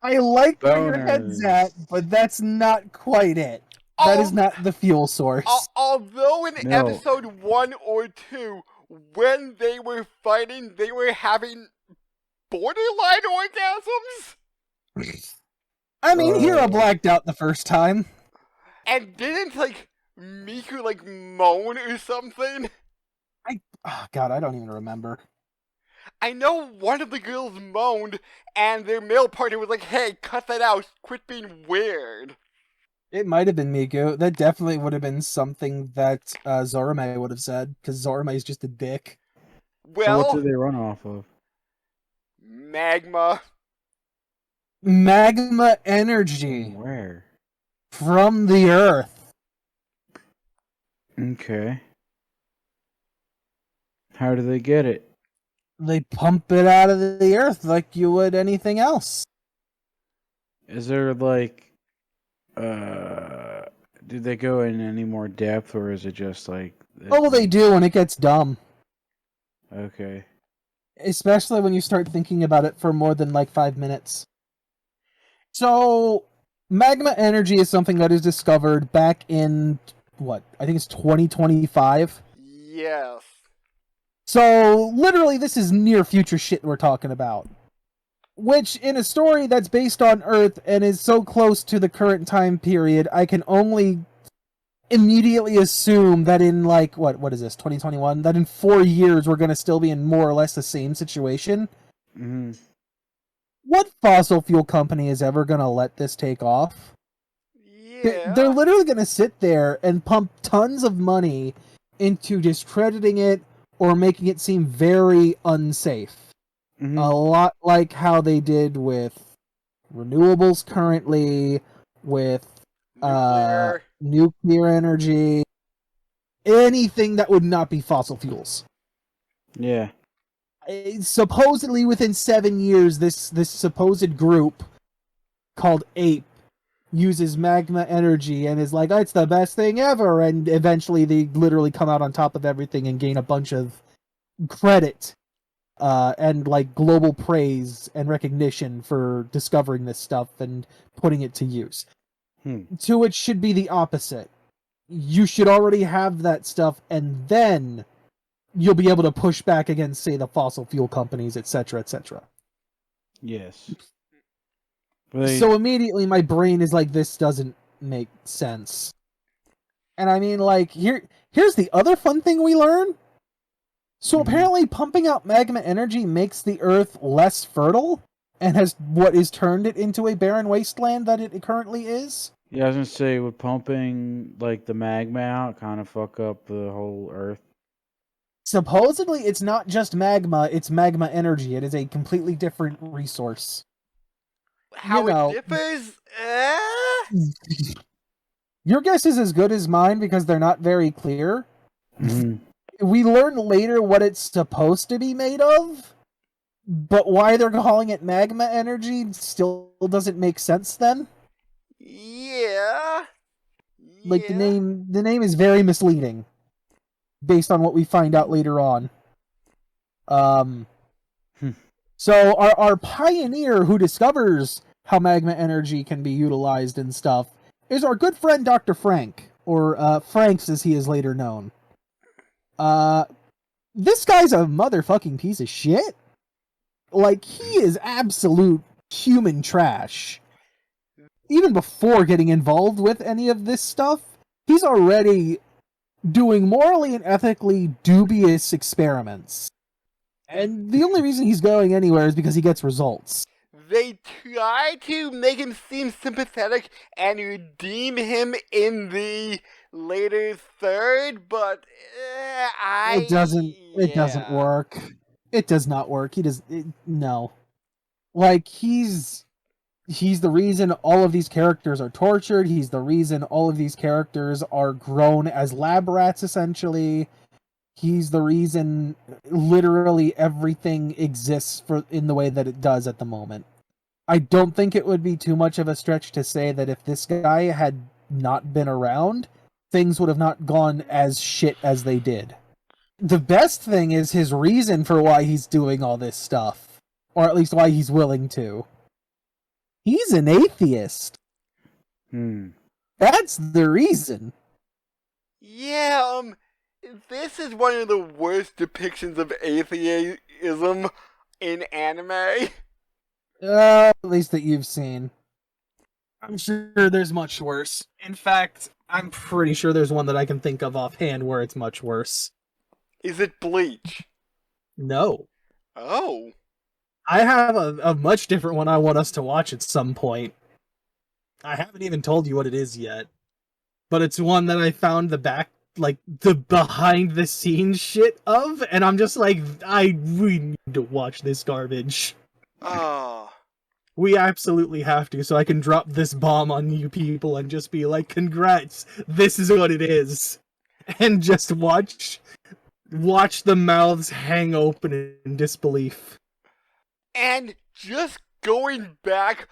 I like where your head's at, but that's not quite it. That is not the fuel source. Although in episode 1 or 2, when they were fighting, they were having borderline orgasms? I mean, Hiro blacked out the first time. And didn't, Miku, moan or something? Oh, God, I don't even remember. I know one of the girls moaned, and their male partner was like, hey, cut that out, quit being weird. It might have been Miku. That definitely would have been something that Zorome would have said, because Zorome is just a dick. Well, so what do they run off of? Magma. Magma energy. Where? From the Earth. Okay. How do they get it? They pump it out of the Earth like you would anything else. Is there, do they go in any more depth, or is it just Oh, they do, and it gets dumb. Okay. Especially when you start thinking about it for more than 5 minutes. So, magma energy is something that is discovered back in, I think it's 2025? Yes. So, literally, this is near future shit we're talking about. Which, in a story that's based on Earth and is so close to the current time period, I can only immediately assume that in, what is this, 2021? That in 4 years we're going to still be in more or less the same situation. Mm-hmm. What fossil fuel company is ever going to let this take off? Yeah. They're literally going to sit there and pump tons of money into discrediting it or making it seem very unsafe. Mm-hmm. A lot like how they did with renewables currently, with nuclear energy, anything that would not be fossil fuels. Yeah. Supposedly within 7 years, this supposed group called Ape uses magma energy and is like, oh, it's the best thing ever, and eventually they literally come out on top of everything and gain a bunch of credit and global praise and recognition for discovering this stuff and putting it to use. To which should be the opposite. You should already have that stuff, and then you'll be able to push back against, say, the fossil fuel companies, etc., etc. Yes. So immediately my brain is like, this doesn't make sense. And I mean, here's the other fun thing we learn. So apparently pumping out magma energy makes the Earth less fertile and has what is turned it into a barren wasteland that it currently is. Yeah, I was gonna say, with pumping the magma out kind of fuck up the whole Earth. Supposedly it's not just magma, it's magma energy. It is a completely different resource. How it differs? Your guess is as good as mine because they're not very clear. We learn later what it's supposed to be made of, but why they're calling it magma energy still doesn't make sense then. Yeah. The name is very misleading based on what we find out later on. So our pioneer who discovers how magma energy can be utilized and stuff is our good friend Dr. Franxx, or Franxx as he is later known. This guy's a motherfucking piece of shit. He is absolute human trash. Even before getting involved with any of this stuff, he's already doing morally and ethically dubious experiments. And the only reason he's going anywhere is because he gets results. They try to make him seem sympathetic and redeem him in the later third, but it doesn't work. It does not work. No. He's the reason all of these characters are tortured. He's the reason all of these characters are grown as lab rats, essentially. He's the reason literally everything exists in the way that it does at the moment. I don't think it would be too much of a stretch to say that if this guy had not been around, things would have not gone as shit as they did. The best thing is his reason for why he's doing all this stuff. Or at least why he's willing to. He's an atheist. That's the reason. Yeah, this is one of the worst depictions of atheism in anime. At least that you've seen. I'm sure there's much worse. In fact, I'm pretty sure there's one that I can think of offhand where it's much worse. Is it Bleach? No. Oh. I have a much different one I want us to watch at some point. I haven't even told you what it is yet. But it's one that I found the behind the scenes shit of, and I'm just like, we need to watch this garbage. Oh. We absolutely have to, so I can drop this bomb on you people and just be like, congrats, this is what it is. And just watch the mouths hang open in disbelief. And just going back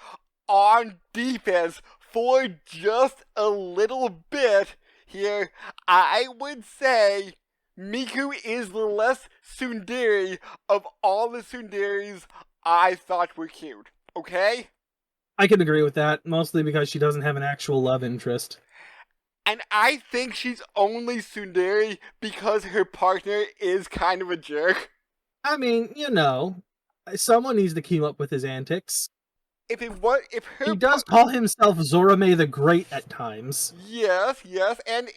on defense for just a little bit here, I would say Miku is the less tsundere of all the tsunderes I thought were cute. Okay? I can agree with that, mostly because she doesn't have an actual love interest. And I think she's only tsundere because her partner is kind of a jerk. I mean, someone needs to keep up with his antics. He does call himself Zorome the Great at times. Yes, and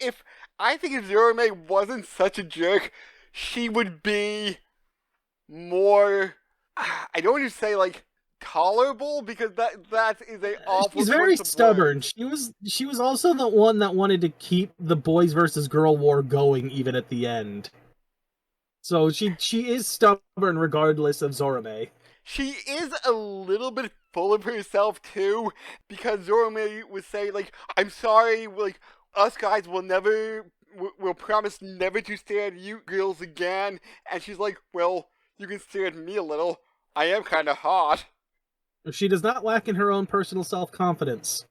I think if Zorome wasn't such a jerk, she would be more, I don't want to say tolerable, because that is a awful. She's very stubborn. She was also the one that wanted to keep the boys versus girl war going even at the end. So she is stubborn regardless of Zorome. She is a little bit full of herself too, because Zorome would say I'm sorry, us guys we'll promise never to stare at you girls again, and she's like, well, you can stare at me a little. I am kind of hot. She does not lack in her own personal self-confidence.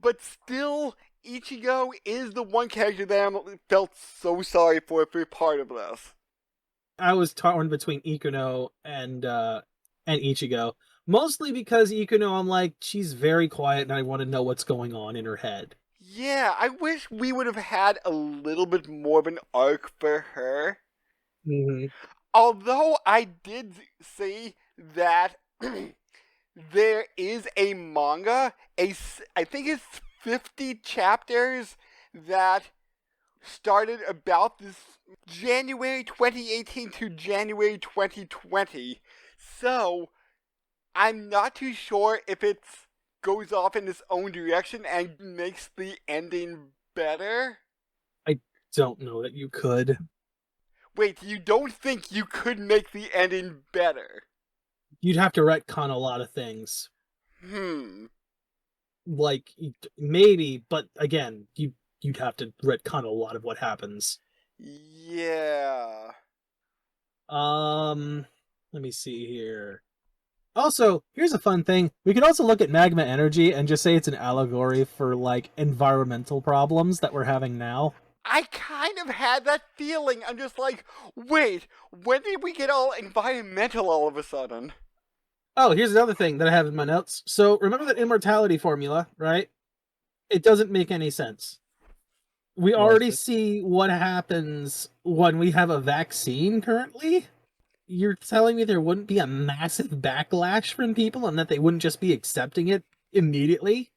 But still, Ichigo is the one character that I felt so sorry for part of this. I was torn between Ikuno and Ichigo. Mostly because Ikuno, I'm like, she's very quiet and I want to know what's going on in her head. Yeah, I wish we would have had a little bit more of an arc for her. Mm-hmm. Although I did see that there is a manga, I think it's 50 chapters that started about this January 2018 to January 2020. So, I'm not too sure if it goes off in its own direction and makes the ending better. I don't know that you could. Wait, you don't think you could make the ending better? You'd have to retcon a lot of things. Maybe, but again, you'd have to retcon a lot of what happens. Yeah. Let me see here. Also, here's a fun thing. We could also look at magma energy and just say it's an allegory for, environmental problems that we're having now. I kind of had that feeling. I'm just like, wait, when did we get all environmental all of a sudden? Oh, here's another thing that I have in my notes. So, remember that immortality formula, right? It doesn't make any sense. We already see what happens when we have a vaccine currently. You're telling me there wouldn't be a massive backlash from people and that they wouldn't just be accepting it immediately?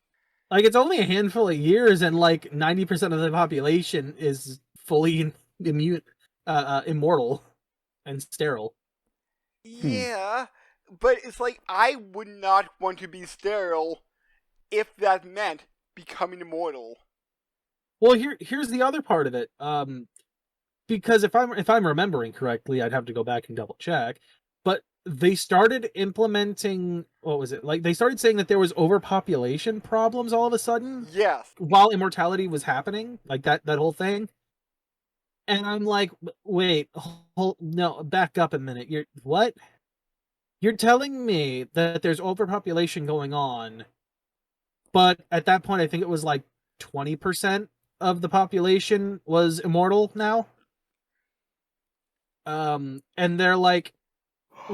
It's only a handful of years and 90% of the population is fully immortal and sterile. Yeah, but it's I would not want to be sterile if that meant becoming immortal. Well, here's the other part of it. Because if I'm remembering correctly, I'd have to go back and double check. But they started implementing, what was it? They started saying that there was overpopulation problems all of a sudden. Yes. While immortality was happening, that whole thing. And I'm like, wait, no, back up a minute. You're what? You're telling me that there's overpopulation going on, but at that point, I think it was like 20% of the population was immortal now. And they're like,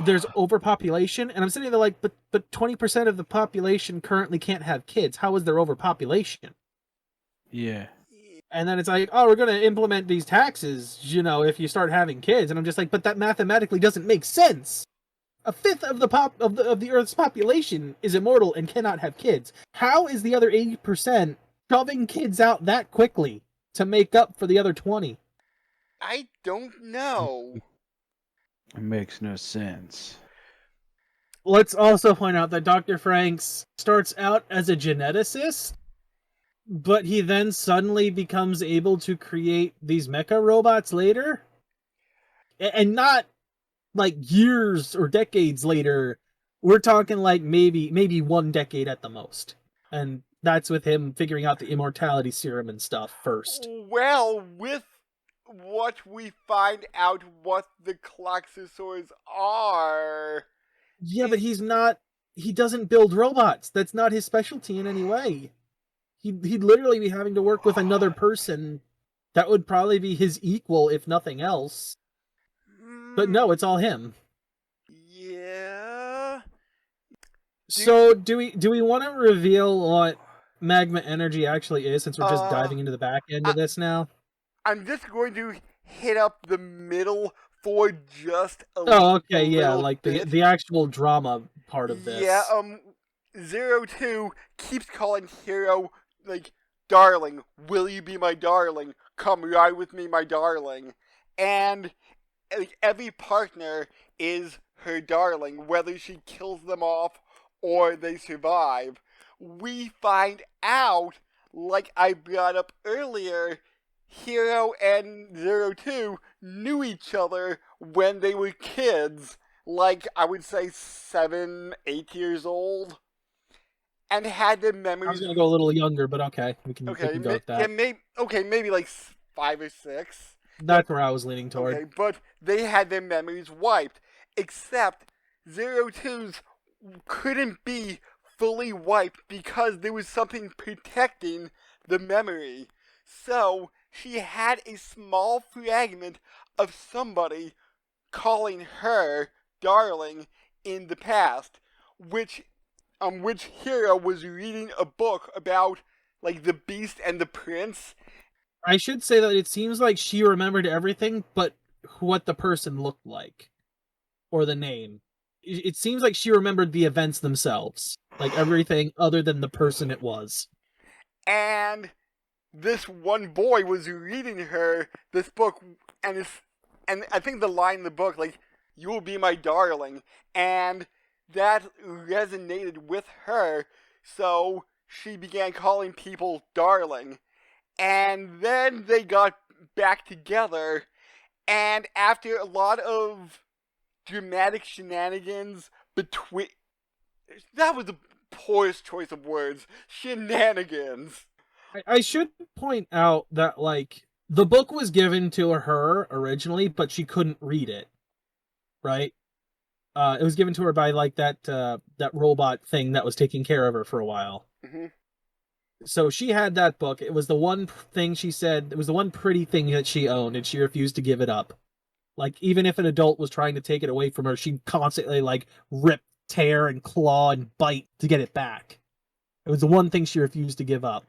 there's overpopulation, and I'm sitting there like, but 20% of the population currently can't have kids. How is there overpopulation? Yeah. And then it's like, oh, we're going to implement these taxes, if you start having kids. And I'm just like, but that mathematically doesn't make sense. A fifth of the Earth's population is immortal and cannot have kids. How is the other 80% shoving kids out that quickly to make up for the other 20? I don't know. It makes no sense. Let's also point out that Dr. Franxx starts out as a geneticist, but he then suddenly becomes able to create these mecha robots later. And not like years or decades later. We're talking like maybe 1 decade at the most. And that's with him figuring out the immortality serum and stuff first. Well, with what we find out what the Klaxosaurs are... Yeah, but he doesn't build robots. That's not his specialty in any way. He'd literally be having to work with another person that would probably be his equal, if nothing else. But no, it's all him. Yeah. So do we want to reveal what magma energy actually is, since we're just diving into the back end of this now? I'm just going to hit up the middle for just a little Oh, okay, yeah, like bit. the actual drama part of this. Yeah, 02 keeps calling Hero, like, darling, will you be my darling? Come ride with me, my darling. And like, every partner is her darling, whether she kills them off or they survive. We find out, like I brought up earlier, Hero and 02 knew each other when they were kids, like I would say 7, 8 years old, and had their memories. I was gonna go a little younger, but okay, we can go with that. Yeah, maybe like 5 or 6. That's where I was leaning toward. Okay, but they had their memories wiped, except 02's couldn't be fully wiped because there was something protecting the memory. So she had a small fragment of somebody calling her darling in the past, which Hero was reading a book about, like, the Beast and the Prince. I should say that it seems like she remembered everything but what the person looked like, or the name. It seems like she remembered the events themselves, like everything other than the person it was. And this one boy was reading her this book, and I think the line in the book, like, you will be my darling, and that resonated with her, so she began calling people darling. And then they got back together, and after a lot of dramatic shenanigans between... That was the poorest choice of words. Shenanigans. I should point out that, like, the book was given to her originally, but she couldn't read it, right? It was given to her by, like, that robot thing that was taking care of her for a while. Mm-hmm. So she had that book. It was the one thing she said, it was the one pretty thing that she owned, and she refused to give it up. Like, even if an adult was trying to take it away from her, she'd constantly, like, rip, tear, and claw, and bite to get it back. It was the one thing she refused to give up.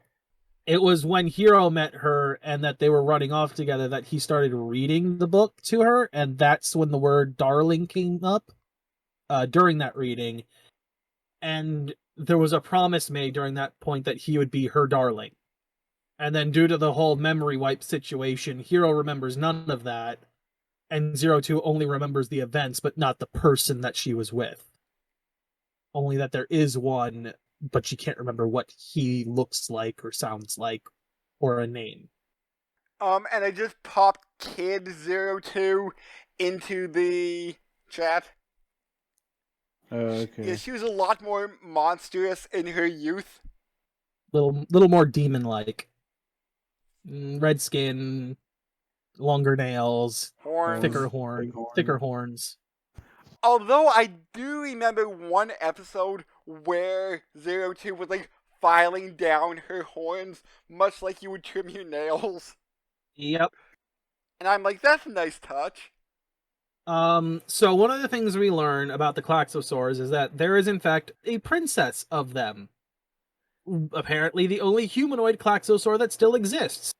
It was when Hero met her and that they were running off together that he started reading the book to her, and that's when the word darling came up during that reading. And there was a promise made during that point that he would be her darling. And then due to the whole memory wipe situation, Hero remembers none of that, and 02 only remembers the events, but not the person that she was with. Only that there is one, but she can't remember what he looks like or sounds like, or a name. And I just popped Kid 02 into the chat. Okay. Yeah, she was a lot more monstrous in her youth. Little more demon-like. Red skin, longer nails, Horns. thicker Big horn. thicker horns. Although I do remember one episode where 02 was like filing down her horns, much like you would trim your nails. Yep. And I'm like, that's a nice touch. So one of the things we learn about the Klaxosaurs is that there is in fact a princess of them. Apparently the only humanoid Klaxosaur that still exists.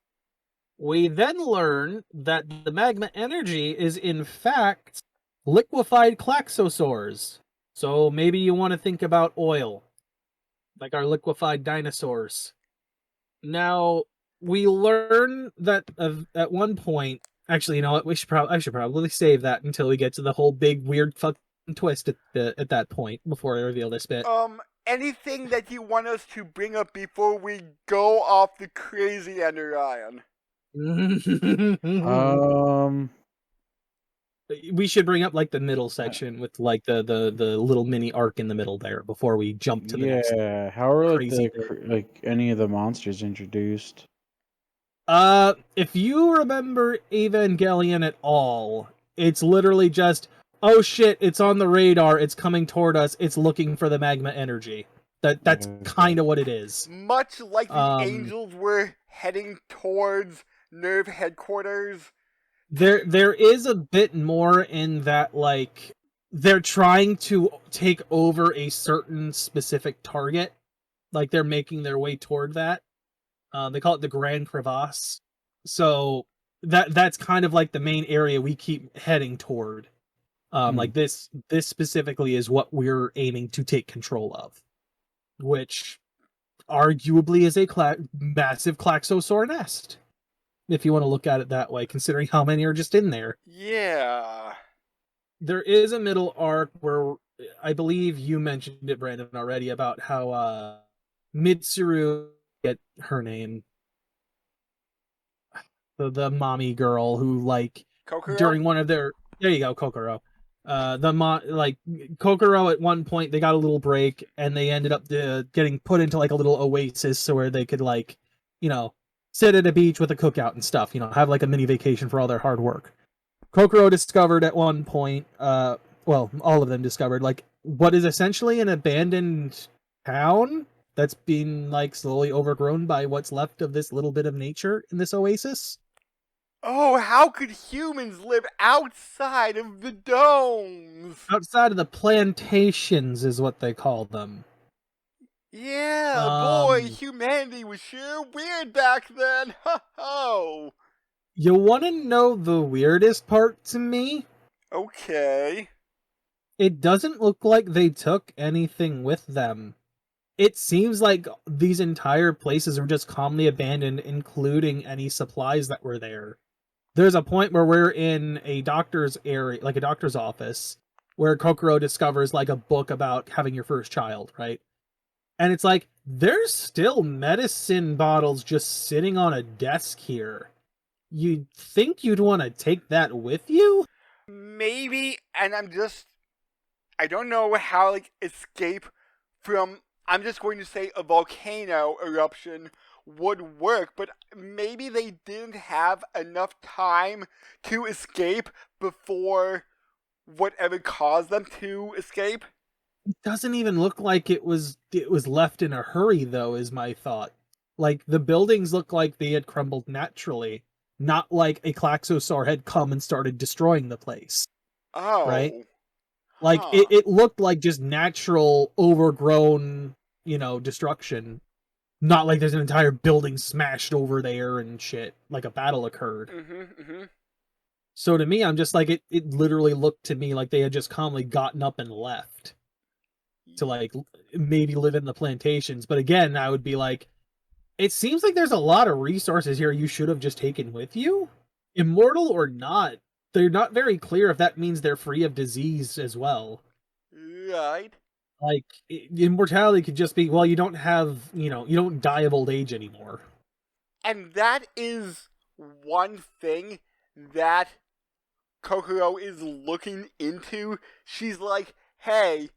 We then learn that the magma energy is in fact liquefied Klaxosaurs. So maybe you want to think about oil, like our liquefied dinosaurs. Now, we learn that at one point, actually, you know what? I should probably save that until we get to the whole big weird fucking twist at that point before I reveal this bit. Anything that you want us to bring up before we go off the crazy end, Ryan? We should bring up like the middle section with like the little mini arc in the middle there before we jump to the next. Yeah, how are crazy like any of the monsters introduced? If you remember Evangelion at all, it's literally just, oh shit, it's on the radar, it's coming toward us, it's looking for the magma energy. That's kind of what it is. Much like the angels were heading towards Nerve headquarters. There is a bit more in that, like, they're trying to take over a certain specific target. Like, they're making their way toward that. They call it the Grand Crevasse. So that's kind of like the main area we keep heading toward. Like this specifically is what we're aiming to take control of, which arguably is a massive Klaxosaur nest, if you want to look at it that way, considering how many are just in there. Yeah. There is a middle arc where I believe you mentioned it, Brandon, already, about how Mitsuru, get her name, the mommy girl who, like, Kokoro? during one of their, there you go, Kokoro. Kokoro at one point they got a little break and they ended up getting put into like a little oasis so where they could, like, you know, sit at a beach with a cookout and stuff, you know, have like a mini vacation for all their hard work. Kokoro discovered at one point, well, all of them discovered, like, what is essentially an abandoned town that's been, like, slowly overgrown by what's left of this little bit of nature in this oasis. Oh, how could humans live outside of the domes? Outside of the plantations is what they call them. Yeah, boy, humanity was sure weird back then. Ho-ho! You want to know the weirdest part to me? Okay. It doesn't look like they took anything with them. It seems like these entire places are just calmly abandoned, including any supplies that were there. There's a point where we're in a doctor's area, like a doctor's office, where Kokoro discovers, like, a book about having your first child, right? And it's like, there's still medicine bottles just sitting on a desk here. You'd think you'd want to take that with you? Maybe, and I don't know how, like, escape from, I'm just going to say, a volcano eruption would work, but maybe they didn't have enough time to escape before whatever caused them to escape. It doesn't even look like it was left in a hurry, though, is my thought. Like, the buildings look like they had crumbled naturally, not like a Klaxosaur had come and started destroying the place. Oh. Right? Like, it looked like just natural, overgrown, you know, destruction. Not like there's an entire building smashed over there and shit, like a battle occurred. So to me, I'm just like, it literally looked to me like they had just calmly gotten up and left to, like, maybe live in the plantations. But again, I would be like, it seems like there's a lot of resources here you should have just taken with you. Immortal or not, they're not very clear if that means they're free of disease as well. Right. Like, immortality could just be, well, you don't have, you know, you don't die of old age anymore. And that is one thing that Kokoro is looking into. She's like, hey,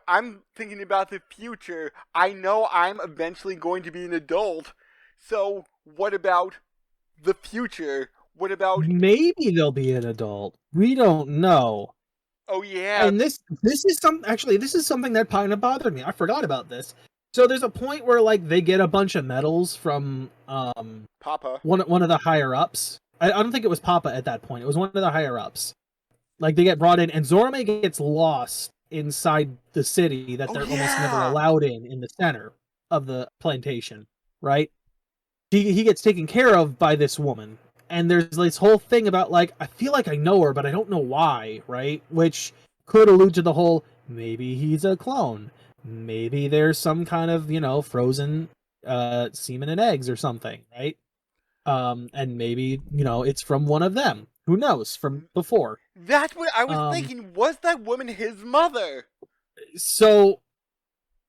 I'm thinking about the future. I know I'm eventually going to be an adult. So what about the future? What about... Maybe they'll be an adult. We don't know. Oh, yeah. And this is something that kind of bothered me. I forgot about this. So there's a point where like they get a bunch of medals from Papa. one of the higher ups. I don't think it was Papa at that point. It was one of the higher ups. Like they get brought in, and Zorome gets lost inside the city that they're almost never allowed in the center of the plantation. Right? He gets taken care of by this woman. And there's this whole thing about, like, I feel like I know her, but I don't know why, right? Which could allude to the whole, maybe he's a clone. Maybe there's some kind of, frozen semen and eggs or something, right? And maybe, it's from one of them. Who knows? From before. That's what I was thinking. Was that woman his mother? So...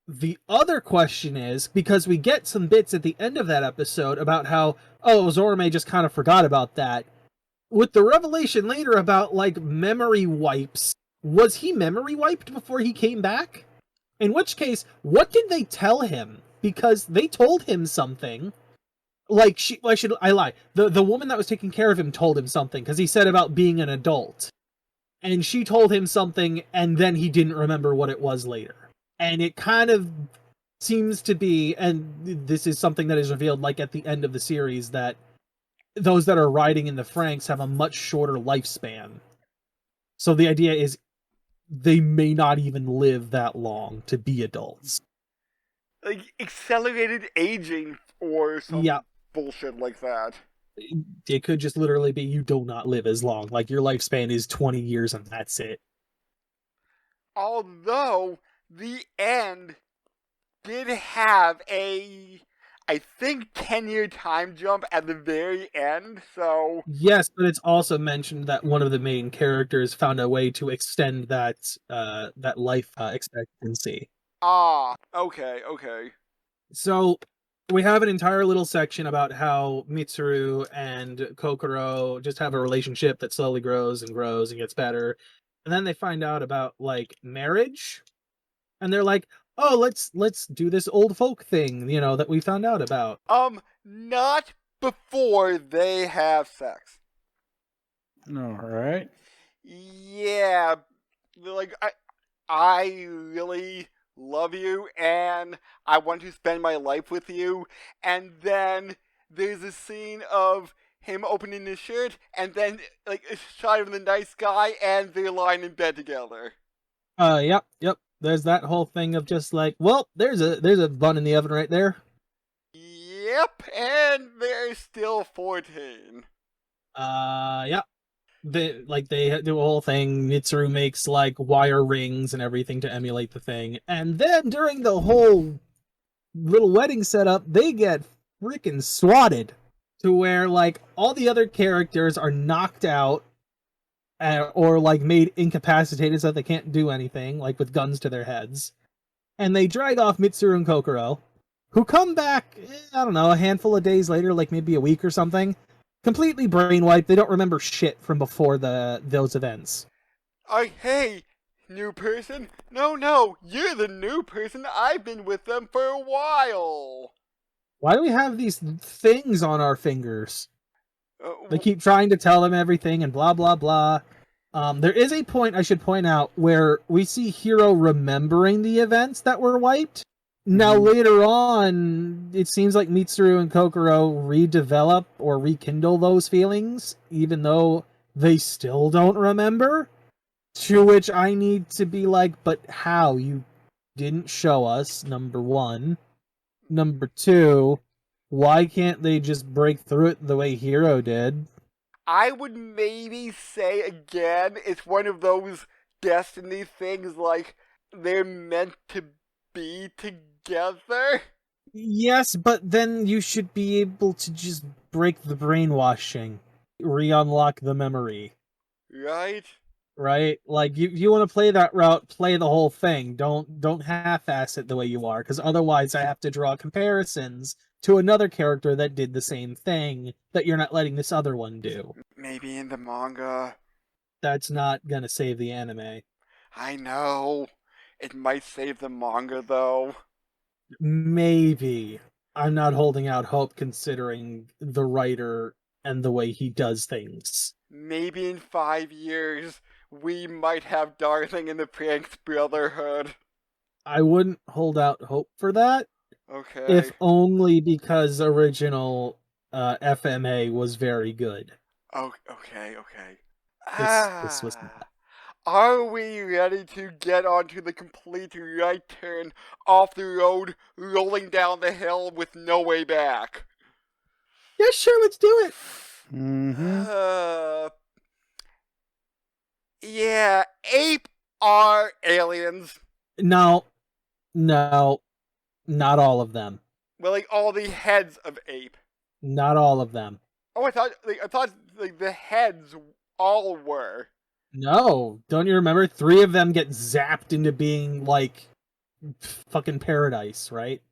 the other question is, because we get some bits at the end of that episode about how, Zorome just kind of forgot about that. With the revelation later about, like, memory wipes, was he memory wiped before he came back? In which case, what did they tell him? Because they told him something. Like, I lie. The woman that was taking care of him told him something, because he said about being an adult. And she told him something, and then he didn't remember what it was later. And it kind of seems to be, and this is something that is revealed like at the end of the series, that those that are riding in the Franxx have a much shorter lifespan. So the idea is they may not even live that long to be adults. Like accelerated aging or some bullshit like that. It could just literally be you do not live as long. Like your lifespan is 20 years and that's it. Although... the end did have a, I think, 10-year time jump at the very end, so... Yes, but it's also mentioned that one of the main characters found a way to extend that life expectancy. Ah, okay. So, we have an entire little section about how Mitsuru and Kokoro just have a relationship that slowly grows and grows and gets better. And then they find out about, like, marriage. And they're like, oh, let's do this old folk thing, that we found out about. Not before they have sex. Alright. Yeah, like, I really love you, and I want to spend my life with you, and then there's a scene of him opening his shirt, and then, like, a shot of the night sky, and they're lying in bed together. Yep. There's that whole thing of just like, well, there's a bun in the oven right there. Yep, and they're still 14. Yep. They do a whole thing. Mitsuru makes like wire rings and everything to emulate the thing, and then during the whole little wedding setup, they get freaking swatted to where like all the other characters are knocked out. Or like made incapacitated so that they can't do anything, like with guns to their heads. And they drag off Mitsuru and Kokoro, who come back, I don't know, a handful of days later, like maybe a week or something, completely brainwiped. They don't remember shit from before those events. Hey, new person? No, you're the new person. I've been with them for a while. Why do we have these things on our fingers? They keep trying to tell them everything and blah, blah, blah. There is a point I should point out where we see Hiro remembering the events that were wiped. Now, later on, it seems like Mitsuru and Kokoro redevelop or rekindle those feelings, even though they still don't remember. To which I need to be like, but how? You didn't show us, number one. Number two... why can't they just break through it the way Hiro did? I would maybe say again, it's one of those destiny things, like, they're meant to be together. Yes, but then you should be able to just break the brainwashing. Re-unlock the memory. Right? Right? Like, you want to play that route, play the whole thing. Don't half-ass it the way you are, because otherwise I have to draw comparisons to another character that did the same thing that you're not letting this other one do. Maybe in the manga. That's not gonna save the anime. I know. It might save the manga, though. Maybe. I'm not holding out hope considering the writer and the way he does things. Maybe in 5 years, we might have Darling in the Franxx Brotherhood. I wouldn't hold out hope for that, Okay. if only because original FMA was very good. Okay. This was not. Are we ready to get onto the complete right turn off the road, rolling down the hill with no way back? Yeah, sure, let's do it. Mm-hmm. Yeah, ape are aliens. No, not all of them. Well, like all the heads of ape. Not all of them. Oh, I thought the heads all were. No, don't you remember? 3 of them get zapped into being like fucking paradise, right?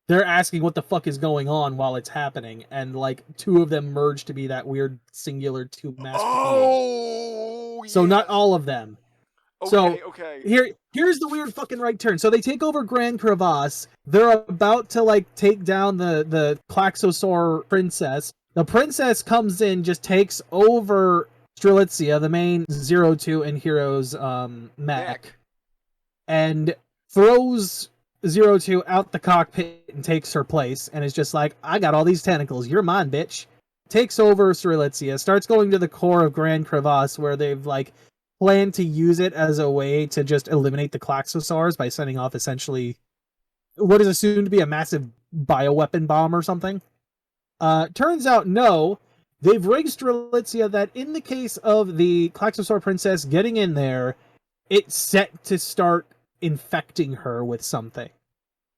They're asking what the fuck is going on while it's happening, and like 2 of them merge to be that weird singular 2 master being. Oh, So yes. not all of them. Okay. Here's the weird fucking right turn. So they take over Grand Crevasse. They're about to like take down the Klaxosaur princess. The princess comes in, just takes over Strelitzia, the main 02 and Hero's mech, and throws 02 out the cockpit and takes her place, and is just like, I got all these tentacles, you're mine, bitch. Takes over Strelitzia, starts going to the core of Grand Crevasse, where they've like planned to use it as a way to just eliminate the Klaxosaurs by sending off essentially what is assumed to be a massive bioweapon bomb or something. Turns out, no. They've rigged Strelitzia that in the case of the Klaxosaur princess getting in there, it's set to start infecting her with something.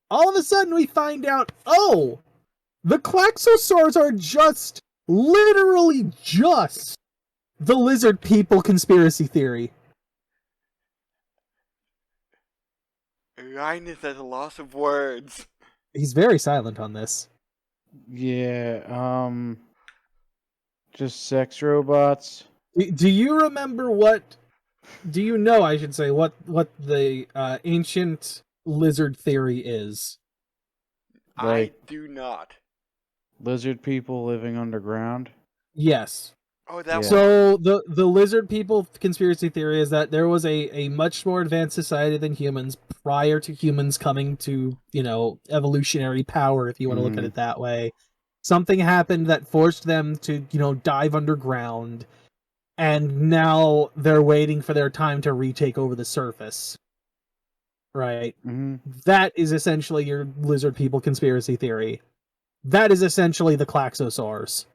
All of a sudden we find out, oh, the Klaxosaurs are literally just the lizard people conspiracy theory. Ryan is at a loss of words. He's very silent on this. Yeah, just sex robots. Do you remember do you know, I should say, what the ancient lizard theory is? Like, I do not. lizard people living underground? Yes. Oh, that one. So the lizard people conspiracy theory is that there was a much more advanced society than humans prior to humans coming to, evolutionary power, if you want to look at it that way. Something happened that forced them to, dive underground, and now they're waiting for their time to retake over the surface. Right? Mm-hmm. That is essentially your lizard people conspiracy theory. That is essentially the Klaxosaurs.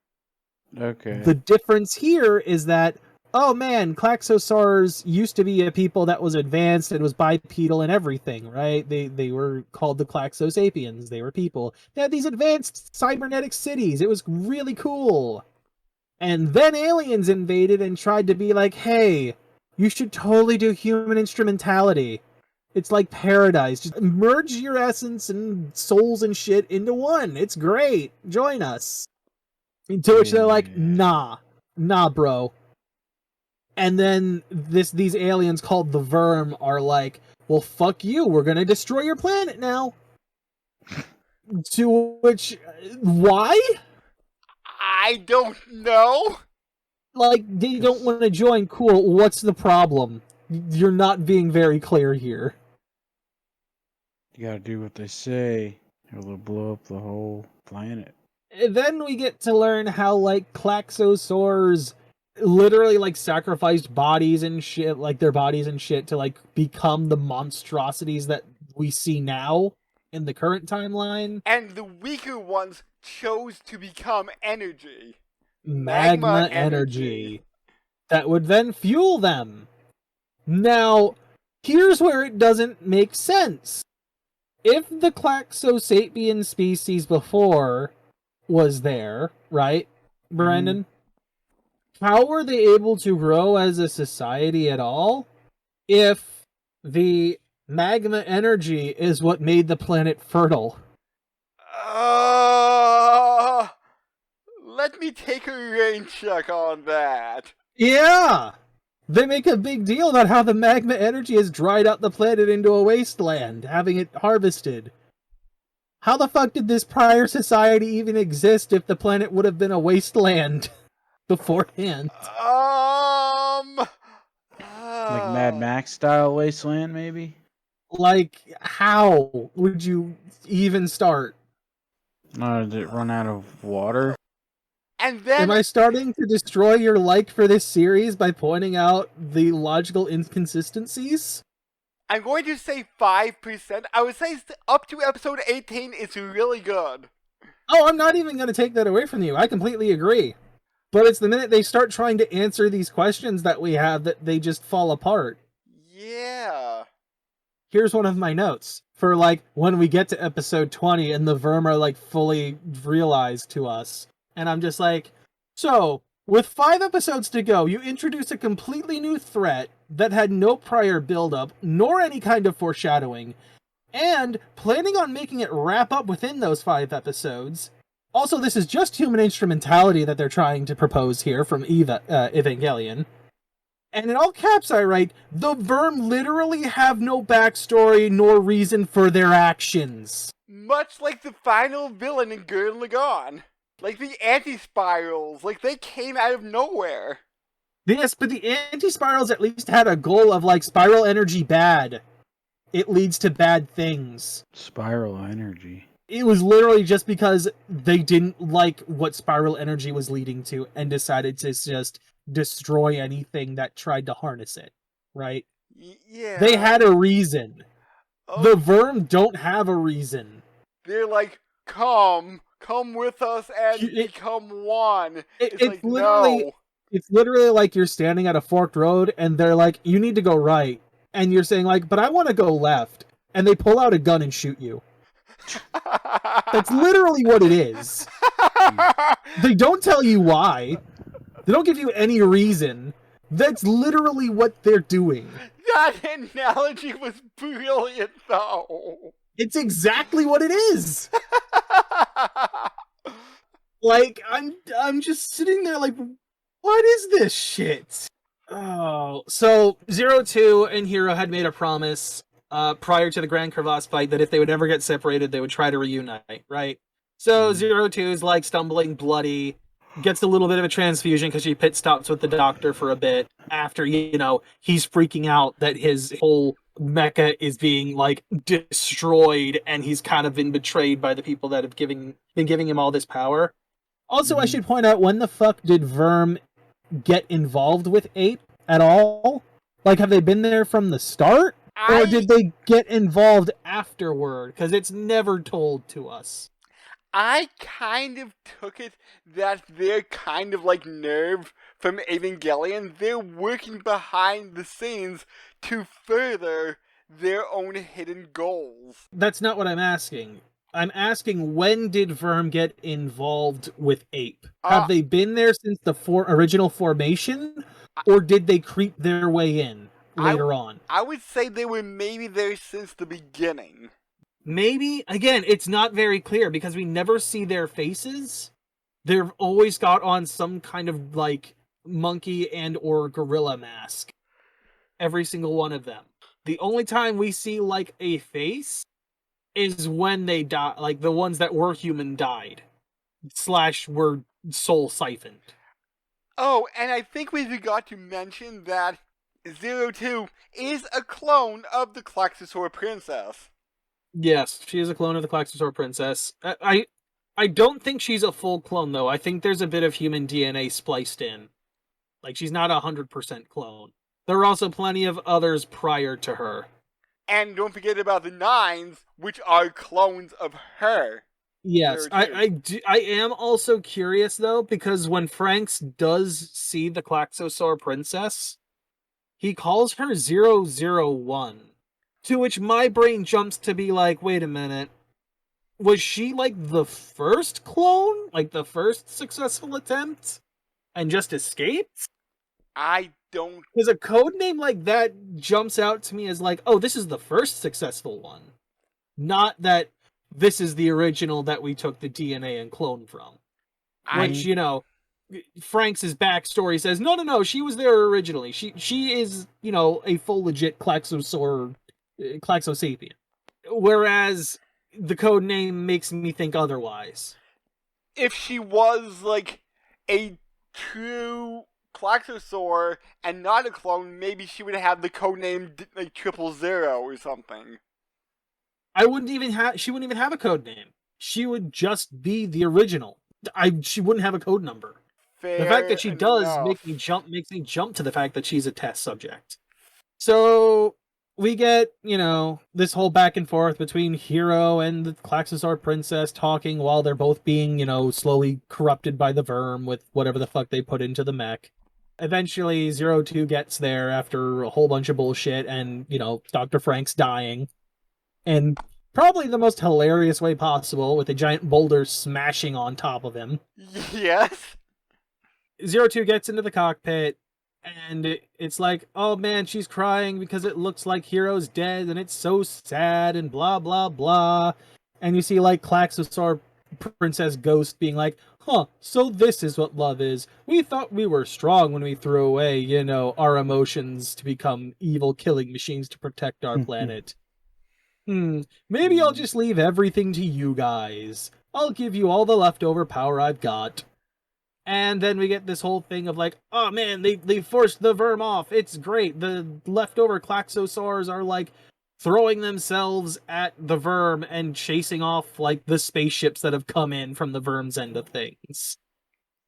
Okay. The difference here is that, oh man, Klaxosaurs used to be a people that was advanced and was bipedal and everything, right? They were called the Klaxosapiens. They were people. They had these advanced cybernetic cities. It was really cool. And then aliens invaded and tried to be like, hey, you should totally do human instrumentality. It's like paradise. Just merge your essence and souls and shit into one. It's great. Join us. To which they're like, nah, bro. And then these aliens called the Verm are like, well, fuck you. We're gonna destroy your planet now. To which, why? I don't know. Like, they don't want to join. Cool. What's the problem? You're not being very clear here. You gotta do what they say, or they'll blow up the whole planet. And then we get to learn how, like, Klaxosaurs literally, like, sacrificed bodies and shit, like, their bodies and shit to, like, become the monstrosities that we see now in the current timeline. And the weaker ones chose to become energy. Magma energy. That would then fuel them. Now, here's where it doesn't make sense. If the Klaxosapien species before was there, right, Brandon? How were they able to grow as a society at all if the magma energy is what made the planet fertile? Let me take a rain check on that. Yeah! They make a big deal about how the magma energy has dried out the planet into a wasteland, having it harvested. How the fuck did this prior society even exist if the planet would have been a wasteland beforehand? Like Mad Max style wasteland, maybe? Like, how would you even start? Did it run out of water? And then Am I starting to destroy your like for this series by pointing out the logical inconsistencies? I'm going to say 5%. I would say up to episode 18 is really good. Oh, I'm not even going to take that away from you. I completely agree. But it's the minute they start trying to answer these questions that we have that they just fall apart. Yeah. Here's one of my notes. For, like, when we get to episode 20 and the Verm are, like, fully realized to us. And I'm just like, so, with 5 episodes to go, you introduce a completely new threat that had no prior build-up, nor any kind of foreshadowing, and planning on making it wrap up within those 5 episodes. Also, this is just human instrumentality that they're trying to propose here from Evangelion. And in all caps I write, the Verm literally have no backstory nor reason for their actions. Much like the final villain in Gurren Lagann. Like the anti-spirals, like they came out of nowhere. Yes, but the anti-spirals at least had a goal of, like, spiral energy bad. It leads to bad things. Spiral energy. It was literally just because they didn't like what spiral energy was leading to and decided to just destroy anything that tried to harness it, right? Yeah. They had a reason. Oh, The Verm don't have a reason. they're like, come with us and become one. It's like, no. It's literally like you're standing at a forked road and they're like, you need to go right. And you're saying, like, but I want to go left. And they pull out a gun and shoot you. That's literally what it is. They don't tell you why. They don't give you any reason. That's literally what they're doing. That analogy was brilliant, though. It's exactly what it is. Like, I'm just sitting there like, what is this shit? Oh, so 02 and Hero had made a promise prior to the Grand Crevasse fight that if they would ever get separated, they would try to reunite, right? So 02 is like stumbling bloody, gets a little bit of a transfusion because she pit stops with the doctor for a bit after, you know, he's freaking out that his whole mecha is being, like, destroyed and he's kind of been betrayed by the people that have been giving him all this power. Also, I should point out, when the fuck did Verm get involved with Ape at all? Like, have they been there from the start? Or did they get involved afterward? Because it's never told to us. I kind of took it that they're kind of like Nerve from Evangelion. They're working behind the scenes to further their own hidden goals. That's not what I'm asking. I'm asking, when did Verm get involved with Ape? Have they been there since the original formation? Or did they creep their way in later on? I would say they were maybe there since the beginning. Maybe? Again, it's not very clear because we never see their faces. They've always got on some kind of, like, monkey and or gorilla mask. Every single one of them. The only time we see, like, a face is when they die, like the ones that were human died. / were soul siphoned. Oh, and I think we forgot to mention that 02 is a clone of the Klaxosaur Princess. Yes, she is a clone of the Klaxosaur Princess. I don't think she's a full clone, though. I think there's a bit of human DNA spliced in. Like, she's not 100% clone. There were also plenty of others prior to her. And don't forget about the Nines, which are clones of her. Yes, I am also curious, though, because when Franxx does see the Klaxosaur Princess, he calls her 001. To which my brain jumps to be like, wait a minute. Was she, like, the first clone? Like, the first successful attempt? And just escaped? I don't... Because a code name like that jumps out to me as like, oh, this is the first successful one. Not that this is the original that we took the DNA and clone from. Which, you know, Franxx's backstory says, no, she was there originally. She is, you know, a full legit Klaxosauria. Whereas the code name makes me think otherwise. If she was, like, a true Klaxosaur and not a clone, maybe she would have the code name, like, 000 or something. She wouldn't even have a code name. She would just be the original. She wouldn't have a code number. Fair The fact that she does enough. makes me jump to the fact that she's a test subject. So we get, this whole back and forth between Hero and the Klaxosaur princess talking while they're both being, slowly corrupted by the Verm with whatever the fuck they put into the mech. Eventually, 02 gets there after a whole bunch of bullshit and, Dr. Franxx dying. And probably the most hilarious way possible, with a giant boulder smashing on top of him. Yes. 02 gets into the cockpit, and it's like, oh man, she's crying because it looks like Hero's dead, and it's so sad, and blah, blah, blah. And you see, like, Klaxosaur Princess Ghost being like, so this is what love is. We thought we were strong when we threw away, our emotions to become evil killing machines to protect our planet. Maybe I'll just leave everything to you guys. I'll give you all the leftover power I've got. And then we get this whole thing of like, oh man, they forced the Verm off. It's great. The leftover Klaxosaurs are like throwing themselves at the Verm and chasing off like the spaceships that have come in from the Verm's end of things.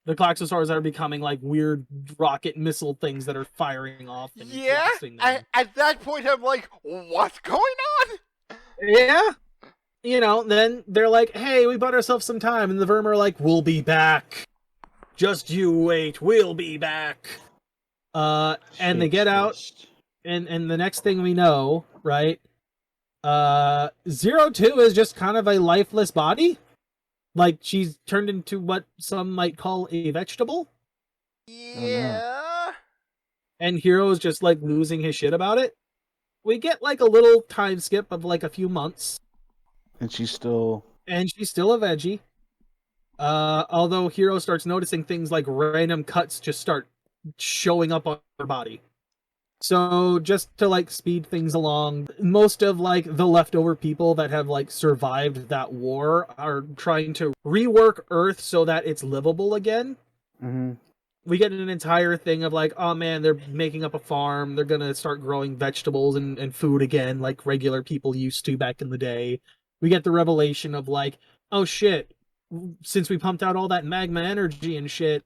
The Klaxosaurs are becoming like weird rocket missile things that are firing off and blasting them. At that point I'm like, what's going on? Yeah. Then they're like, hey, we bought ourselves some time. And the Verm are like, we'll be back. Just you wait, we'll be back. And they get out, and the next thing we know, right, 02 is just kind of a lifeless body. Like, she's turned into what some might call a vegetable. Yeah. And Hero's just, like, losing his shit about it. We get, like, a little time skip of, like, a few months. And she's still a veggie. Although Hero starts noticing things like random cuts just start showing up on her body. So just to like speed things along, most of like the leftover people that have like survived that war are trying to rework Earth so that it's livable again. Mm-hmm. We get an entire thing of like, oh man, they're making up a farm. They're gonna start growing vegetables and food again like regular people used to back in the day. We get the revelation of like, oh shit, since we pumped out all that magma energy and shit,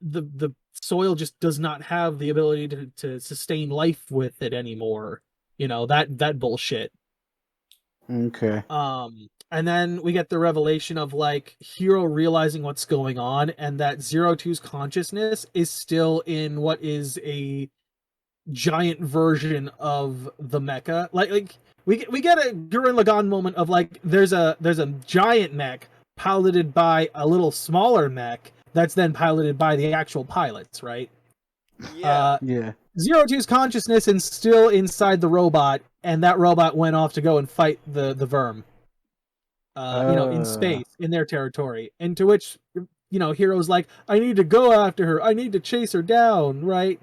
the soil just does not have the ability to sustain life with it anymore. That bullshit. Okay. And then we get the revelation of like Hero realizing what's going on and that 02's consciousness is still in what is a giant version of the mecha. Like we get a Gurren Lagann moment of like there's a giant mech piloted by a little smaller mech that's then piloted by the actual pilots, right? Yeah. Yeah. 02's consciousness is still inside the robot, and that robot went off to go and fight the Verm. In space, in their territory. And to which, Hero's like, I need to go after her. I need to chase her down, right?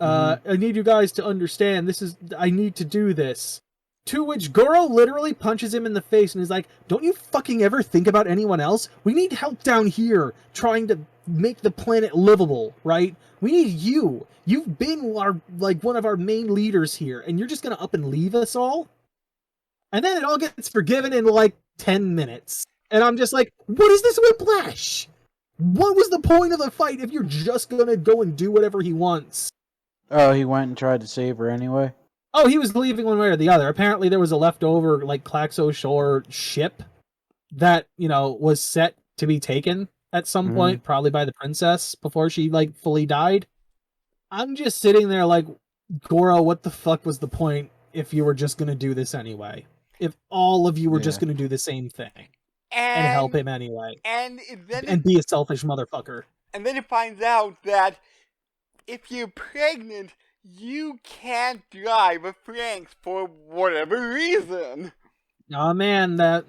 I need you guys to understand, I need to do this. To which Goro literally punches him in the face and is like, don't you fucking ever think about anyone else? We need help down here trying to make the planet livable, right? We need you. You've been one of our main leaders here, and you're just gonna up and leave us all? And then it all gets forgiven in like 10 minutes. And I'm just like, what is this whiplash? What was the point of the fight if you're just gonna go and do whatever he wants? Oh, he went and tried to save her anyway? Oh, he was leaving one way or the other. Apparently there was a leftover, like, Klaxosaur ship that, was set to be taken at some point, probably by the princess, before she, like, fully died. I'm just sitting there like, Goro, what the fuck was the point if you were just gonna do this anyway? If all of you were just gonna do the same thing. And help him anyway. And be a selfish motherfucker. And then it finds out that if you're pregnant, you can't drive a Franxx for whatever reason. Oh man, that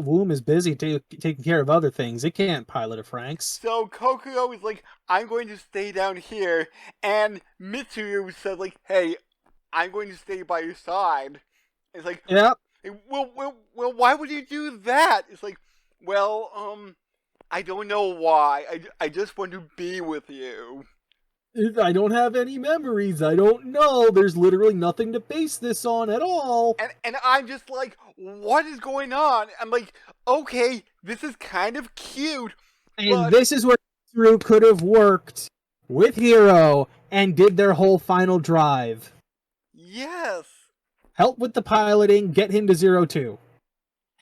womb is busy taking care of other things. It can't pilot a Franxx. So Kokoro is like, I'm going to stay down here, and Mitsuru says like, hey, I'm going to stay by your side. It's like, yep. Well, why would you do that? It's like, well, I don't know why. I just want to be with you. I don't have any memories. I don't know. There's literally nothing to base this on at all. And I'm just like, what is going on? I'm like, okay, this is kind of cute. And but... this is where Drew could have worked with Hero and did their whole final drive. Yes. Help with the piloting, get him to 02.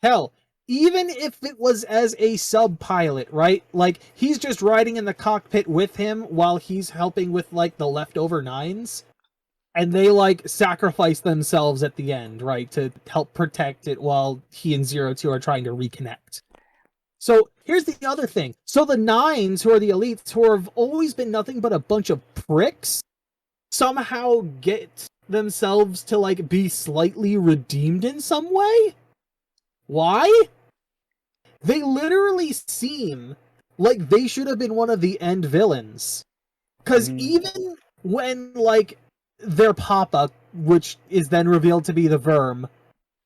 Hell, even if it was as a sub-pilot, right? Like, he's just riding in the cockpit with him while he's helping with, like, the leftover nines. And they, like, sacrifice themselves at the end, right? To help protect it while he and 02 are trying to reconnect. So, here's the other thing. So the nines, who are the elites, who have always been nothing but a bunch of pricks, somehow get themselves to, like, be slightly redeemed in some way? Why? They literally seem like they should have been one of the end villains. Because even when, like, their papa, which is then revealed to be the Verm,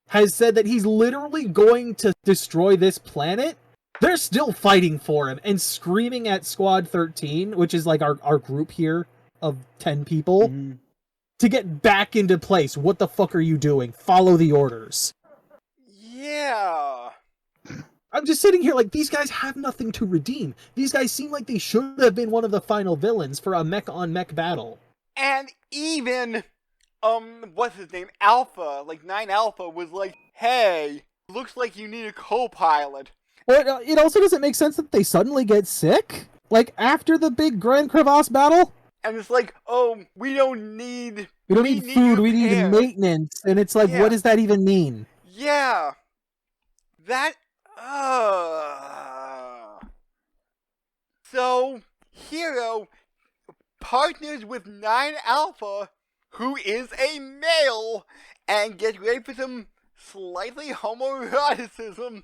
has said that he's literally going to destroy this planet, they're still fighting for him and screaming at Squad 13, which is, like, our group here of 10 people, to get back into place. What the fuck are you doing? Follow the orders. Yeah. I'm just sitting here like, these guys have nothing to redeem. These guys seem like they should have been one of the final villains for a mech-on-mech battle. And even, what's his name? Alpha, like 9 Alpha was like, hey, looks like you need a co-pilot. Well, it also doesn't make sense that they suddenly get sick? Like, after the big Grand Crevasse battle? And it's like, oh, we don't need... We don't need food, we need maintenance. And it's like, what does that even mean? Yeah. That... So, Hero partners with 9 Alpha, who is a male, and gets ready for some slightly homoeroticism.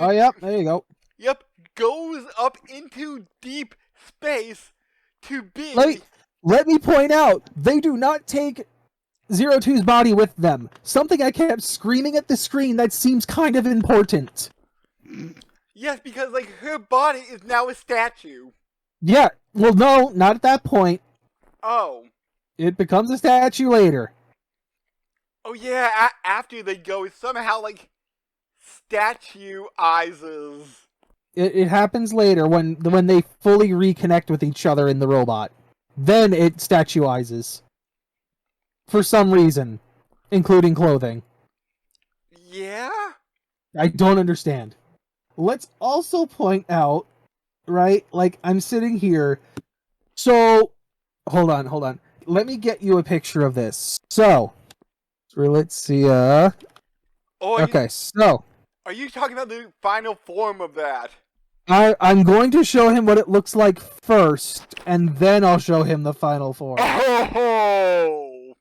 Oh, yep, there you go. Yep, goes up into deep space to be... Let me point out, they do not take 02's body with them. Something I kept screaming at the screen that seems kind of important. Yes, because, like, her body is now a statue. Yeah, well, no, not at that point. Oh. It becomes a statue later. Oh, yeah, after they go, it somehow, like, statueizes. It happens later when they fully reconnect with each other in the robot. Then it statueizes. For some reason. Including clothing. Yeah? I don't understand. Let's also point out, right, like, I'm sitting here, so, hold on, let me get you a picture of this. So let's see, okay, so. Are you talking about the final form of that? I'm going to show him what it looks like first, and then I'll show him the final form. Oh!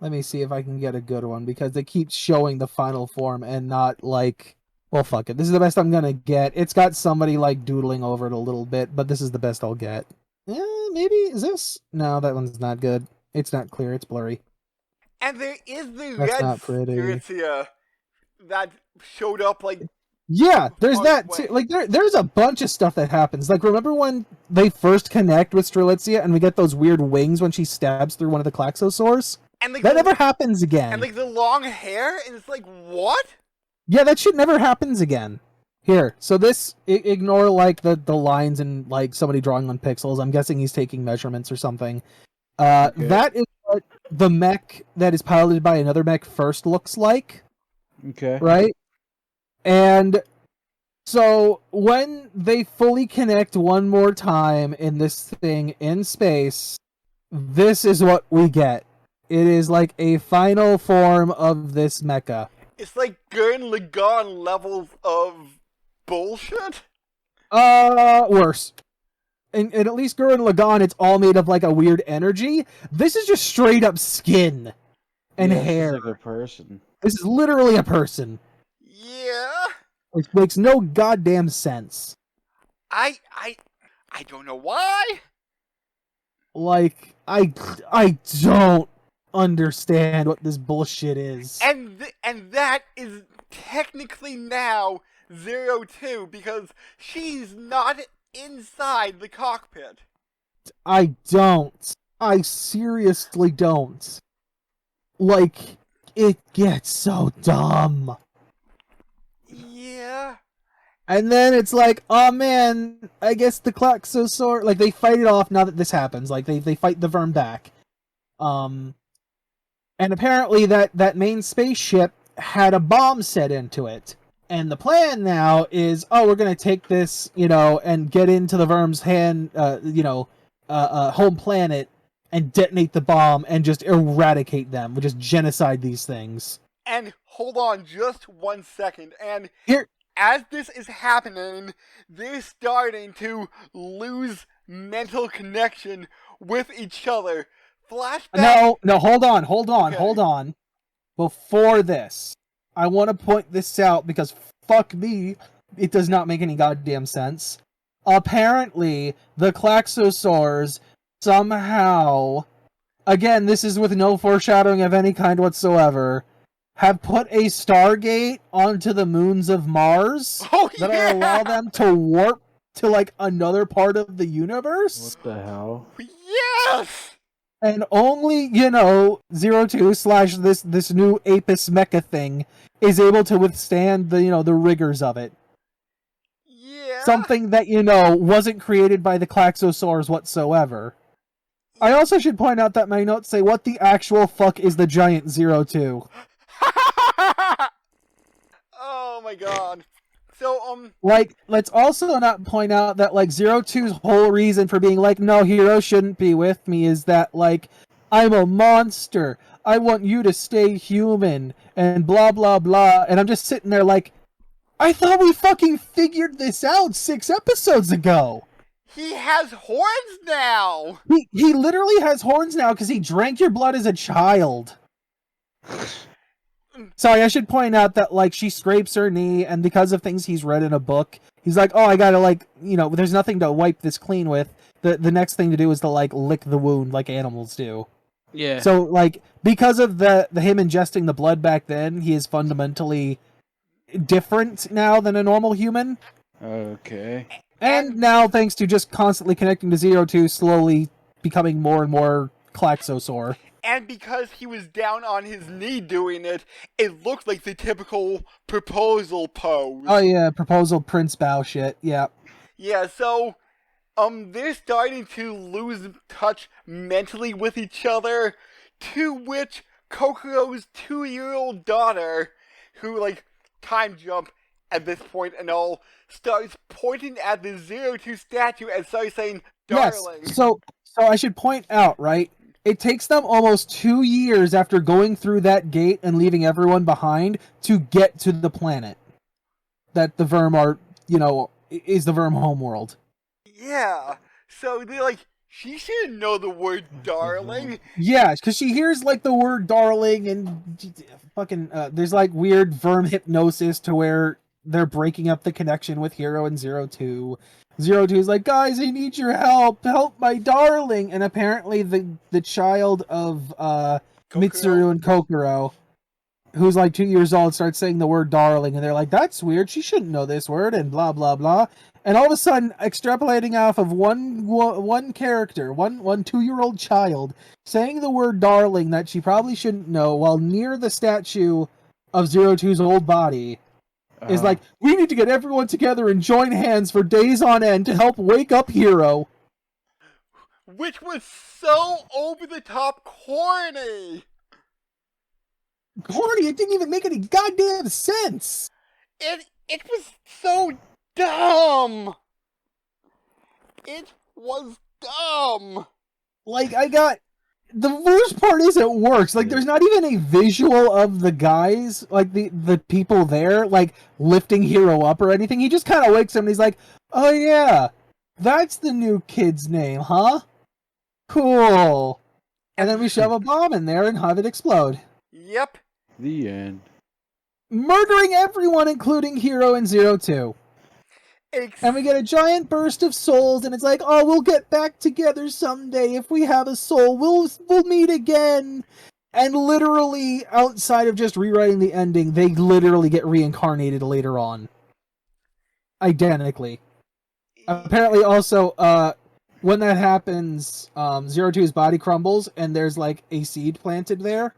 Let me see if I can get a good one, because they keep showing the final form and not, like... Well, fuck it. This is the best I'm gonna get. It's got somebody, like, doodling over it a little bit, but this is the best I'll get. Maybe? Is this? No, that one's not good. It's not clear. It's blurry. And there is the That's red not pretty. Spiritia that showed up, like... Yeah, there's that too. Like, there's a bunch of stuff that happens. Like, remember when they first connect with Strelitzia and we get those weird wings when she stabs through one of the Klaxosaurs? And, like, that never happens again. And, like, the long hair, and it's like, what? Yeah, that shit never happens again. Here, so this, ignore, like, the lines and, like, somebody drawing on pixels. I'm guessing he's taking measurements or something. Okay. That is what the mech that is piloted by another mech first looks like. Okay. Right? And so when they fully connect one more time in this thing in space, this is what we get. It is like a final form of this mecha. It's like Gurren Lagann levels of bullshit? Worse. And at least Gurren Lagann, it's all made of like a weird energy. This is just straight up skin and hair. It's like a person. This is literally a person. Yeah. Which makes no goddamn sense. I don't know why. Like, I don't understand what this bullshit is. And that is technically now 02 because she's not inside the cockpit. I don't. I seriously don't. Like, it gets so dumb. Yeah. And then it's like, oh man, I guess the Klaxosaur, like, they fight it off now that this happens. Like, they fight the Verm back. And apparently that main spaceship had a bomb set into it. And the plan now is, we're gonna take this, and get into the Verm's home planet and detonate the bomb and just eradicate them. We'll just genocide these things. And hold on just 1 second. And Here, as this is happening, they're starting to lose mental connection with each other. Flashback. No, hold on. Okay. Before this, I want to point this out because fuck me, it does not make any goddamn sense. Apparently, the Klaxosaurs somehow, again, this is with no foreshadowing of any kind whatsoever, have put a Stargate onto the moons of Mars that'll allow them to warp to, like, another part of the universe? What the hell? Yes! And only, 02/ this new Apis mecha thing is able to withstand the rigors of it. Yeah. Something that, wasn't created by the Klaxosaurs whatsoever. I also should point out that my notes say, what the actual fuck is the giant 02? Oh my god. So, let's also not point out that, 02's whole reason for being like, no, Hero shouldn't be with me is that, I'm a monster. I want you to stay human, and blah, blah, blah. And I'm just sitting there like, I thought we fucking figured this out 6 episodes ago. he has horns now! He literally has horns now because he drank your blood as a child. Sorry, I should point out that, she scrapes her knee, and because of things he's read in a book, he's like, I gotta, there's nothing to wipe this clean with. The next thing to do is to, lick the wound like animals do. Yeah. So, because of the him ingesting the blood back then, he is fundamentally different now than a normal human. Okay. And now, thanks to just constantly connecting to 02, slowly becoming more and more Klaxosaur. And because he was down on his knee doing it, it looked like the typical proposal pose. Oh yeah, proposal Prince Bow shit, yeah. Yeah, so, they're starting to lose touch mentally with each other, to which Kokoro's 2-year-old daughter, who, time jump at this point and all, starts pointing at the 02 statue and starts saying, darling. Yes, so I should point out, right? It takes them almost 2 years after going through that gate and leaving everyone behind to get to the planet that the Verm are, is the Verm homeworld. Yeah, so they're like, she shouldn't know the word darling. Yeah, because she hears, the word darling and fucking, there's, weird Verm hypnosis to where they're breaking up the connection with Hero and 02. 02 is like, guys, I need your help. Help my darling. And apparently the child of Mitsuru and Kokoro, who's 2 years old, starts saying the word darling. And they're like, that's weird. She shouldn't know this word and blah, blah, blah. And all of a sudden, extrapolating off of one character, one 2-year-old child, saying the word darling that she probably shouldn't know while near the statue of 02's old body, is like, we need to get everyone together and join hands for days on end to help wake up Hero. Which was so over-the-top corny. Corny? It didn't even make any goddamn sense. It was so dumb. It was dumb. The worst part is it works. There's not even a visual of the guys, the people there, lifting Hero up or anything. He just kind of wakes up and he's like, oh yeah, that's the new kid's name, huh? Cool. And then we shove a bomb in there and have it explode. Yep. The end. Murdering everyone, including Hero and 02. And we get a giant burst of souls, and it's like, oh, we'll get back together someday. If we have a soul, we'll meet again. And literally, outside of just rewriting the ending, they literally get reincarnated later on. Identically. Apparently, also, when that happens, Zero Two's body crumbles, and there's like a seed planted there.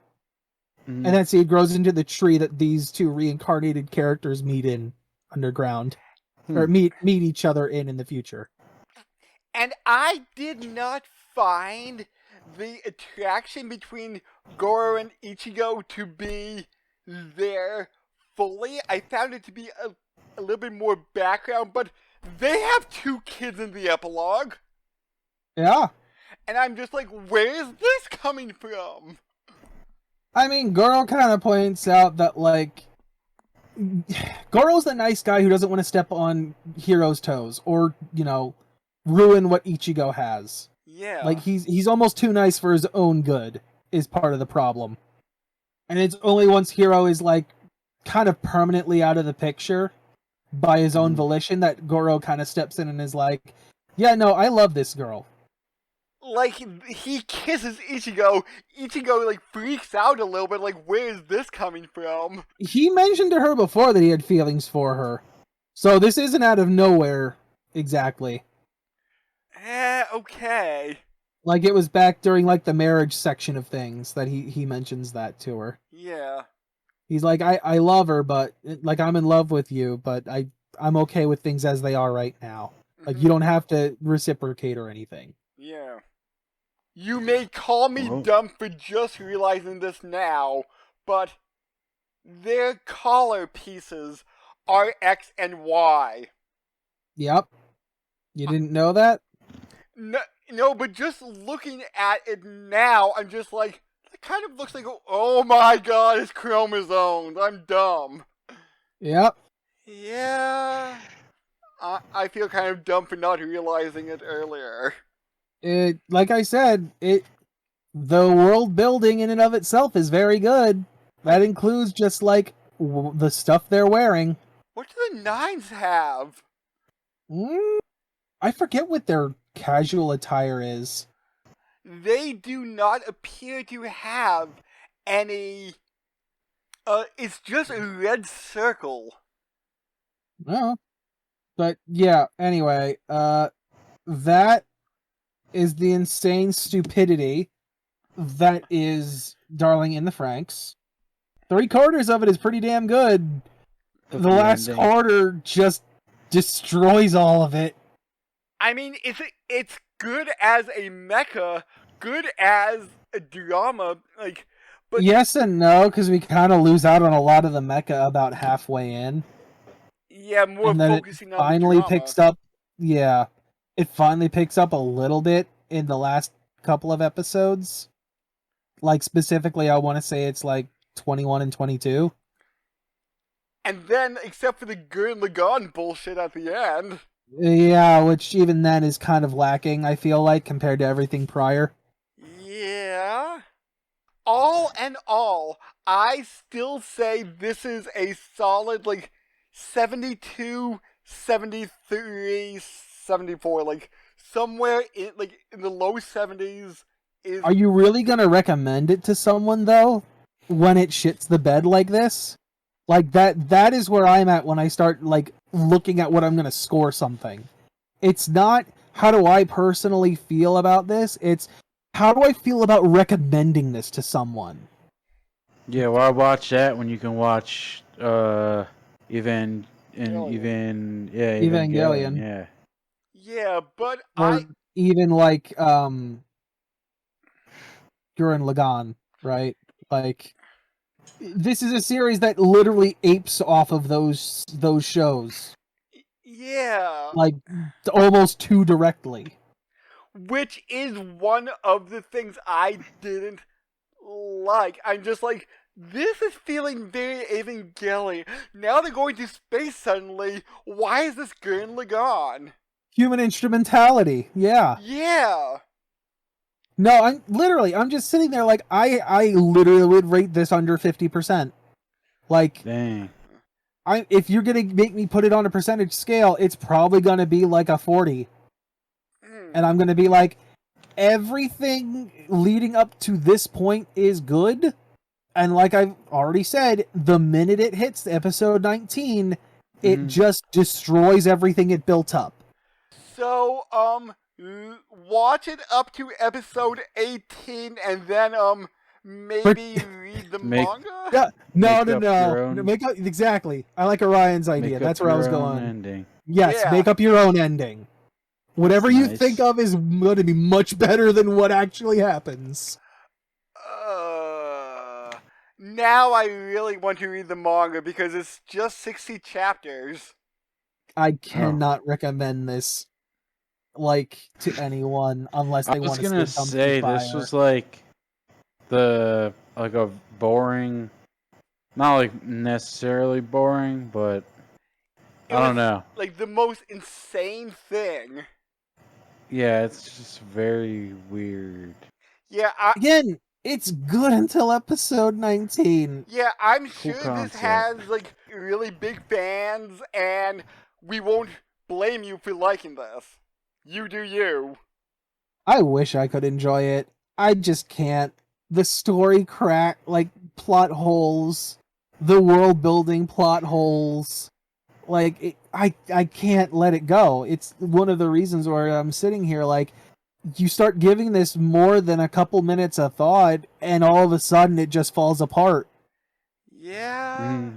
Mhm. And that seed grows into the tree that these two reincarnated characters meet in underground. Or meet each other in the future. And I did not find the attraction between Goro and Ichigo to be there fully. I found it to be a little bit more background, but they have 2 kids in the epilogue. Yeah. And I'm just like, where is this coming from? I mean, Goro kind of points out that, like, Goro's the nice guy who doesn't want to step on Hiro's toes or, you know, ruin what Ichigo has. Yeah. Like, he's almost too nice for his own good is part of the problem. And it's only once Hiro is, like, kind of permanently out of the picture by his own volition that Goro kind of steps in and is like, yeah, no, I love this girl. Like, he kisses Ichigo. Ichigo, like, freaks out a little bit, like, where is this coming from? He mentioned to her before that he had feelings for her. So this isn't out of nowhere, exactly. Okay. Like, it was back during, like, the marriage section of things that he mentions that to her. Yeah. He's like, I love her, but, like, I'm in love with you, but I'm okay with things as they are right now. Like, you don't have to reciprocate or anything. Yeah. You may call me dumb for just realizing this now, but their collar pieces are X and Y. Yep. You didn't know that? No, but just looking at it now, I'm just like, it kind of looks like, oh my god, it's chromosomes. I'm dumb. Yep. Yeah. I feel kind of dumb for not realizing it earlier. Like I said, the world building in and of itself is very good. That includes just, like, the stuff they're wearing. What do the Nines have? I forget what their casual attire is. They do not appear to have any... it's just a red circle. Oh. But, yeah, anyway, that is the insane stupidity that is Darling in the Franxx. 3/4 of it is pretty damn good. The last quarter just destroys all of it. I mean, it's good as a mecha, good as a drama, like, but... Yes and no, because we kind of lose out on a lot of the mecha about halfway in. Yeah, more and then focusing it on finally the drama. picks up. Yeah, it finally picks up a little bit in the last couple of episodes. Like, specifically, I want to say it's like 21 and 22. And then, except for the Gurren Lagann bullshit at the end. Yeah, which even then is kind of lacking, I feel like, compared to everything prior. Yeah. All in all, I still say this is a solid, like, 72, 73, 74, like, somewhere in, like, in the low 70s is... Are you really gonna recommend it to someone, though, when it shits the bed like this? Like, that is where I'm at when I start, like, looking at what I'm gonna score something. It's not, how do I personally feel about this? It's, how do I feel about recommending this to someone? Yeah, why watch that when you can watch, Evangelion. Yeah. Yeah, but Or even, like, Gurren Lagann, right? Like, this is a series that literally apes off of those shows. Yeah. Like, almost too directly. Which is one of the things I didn't like. I'm just like, this is feeling very Evangelion. Now they're going to space suddenly. Why is this Gurren Lagann? Human instrumentality, yeah. Yeah. No, I'm just sitting there like, I literally would rate this under 50%. Like, dang. If you're gonna make me put it on a percentage scale, it's probably gonna be like a 40. And I'm gonna be like, everything leading up to this point is good. And like I've already said, the minute it hits episode 19, it just destroys everything it built up. So, watch it up to episode 18 and then, maybe read the manga? Yeah, no. Make up, exactly. I like Orion's idea. That's where I was going. Ending. Yes, make up your own ending. Whatever you think of is going to be much better than what actually happens. Now I really want to read the manga because it's just 60 chapters. I cannot recommend this, to anyone unless they want to. I was gonna say this was a boring, not necessarily boring, but I don't know. Like the most insane thing. Yeah, it's just very weird. Yeah, again, it's good until episode 19. Yeah, I'm sure this has really big fans, and we won't blame you for liking this. You do you. I wish I could enjoy it. I just can't. The story plot holes, the world building plot holes. I can't let it go. It's one of the reasons where I'm sitting here you start giving this more than a couple minutes of thought, and all of a sudden it just falls apart. Yeah.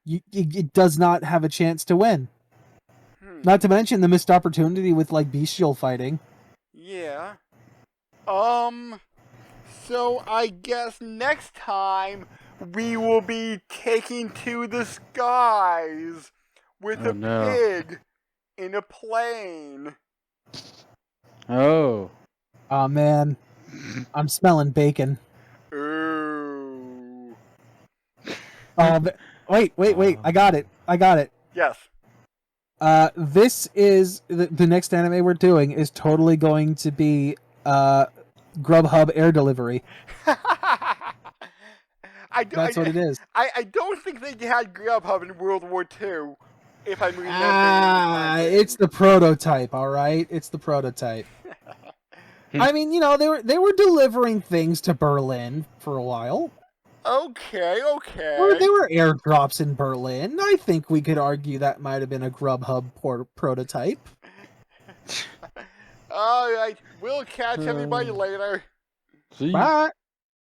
It does not have a chance to win. Not to mention the missed opportunity with bestial fighting. Yeah. So I guess next time we will be taking to the skies with a pig in a plane. Oh man, I'm smelling bacon. Ooh. Wait! I got it. Yes. This is the next anime we're doing is totally going to be Grubhub air delivery. That's what it is. I don't think they had Grubhub in World War II. If I'm remembering. It's the prototype, all right. It's the prototype. I mean, they were delivering things to Berlin for a while. Okay. Or there were airdrops in Berlin. I think we could argue that might have been a Grubhub prototype. All right, we'll catch everybody later. See? Bye.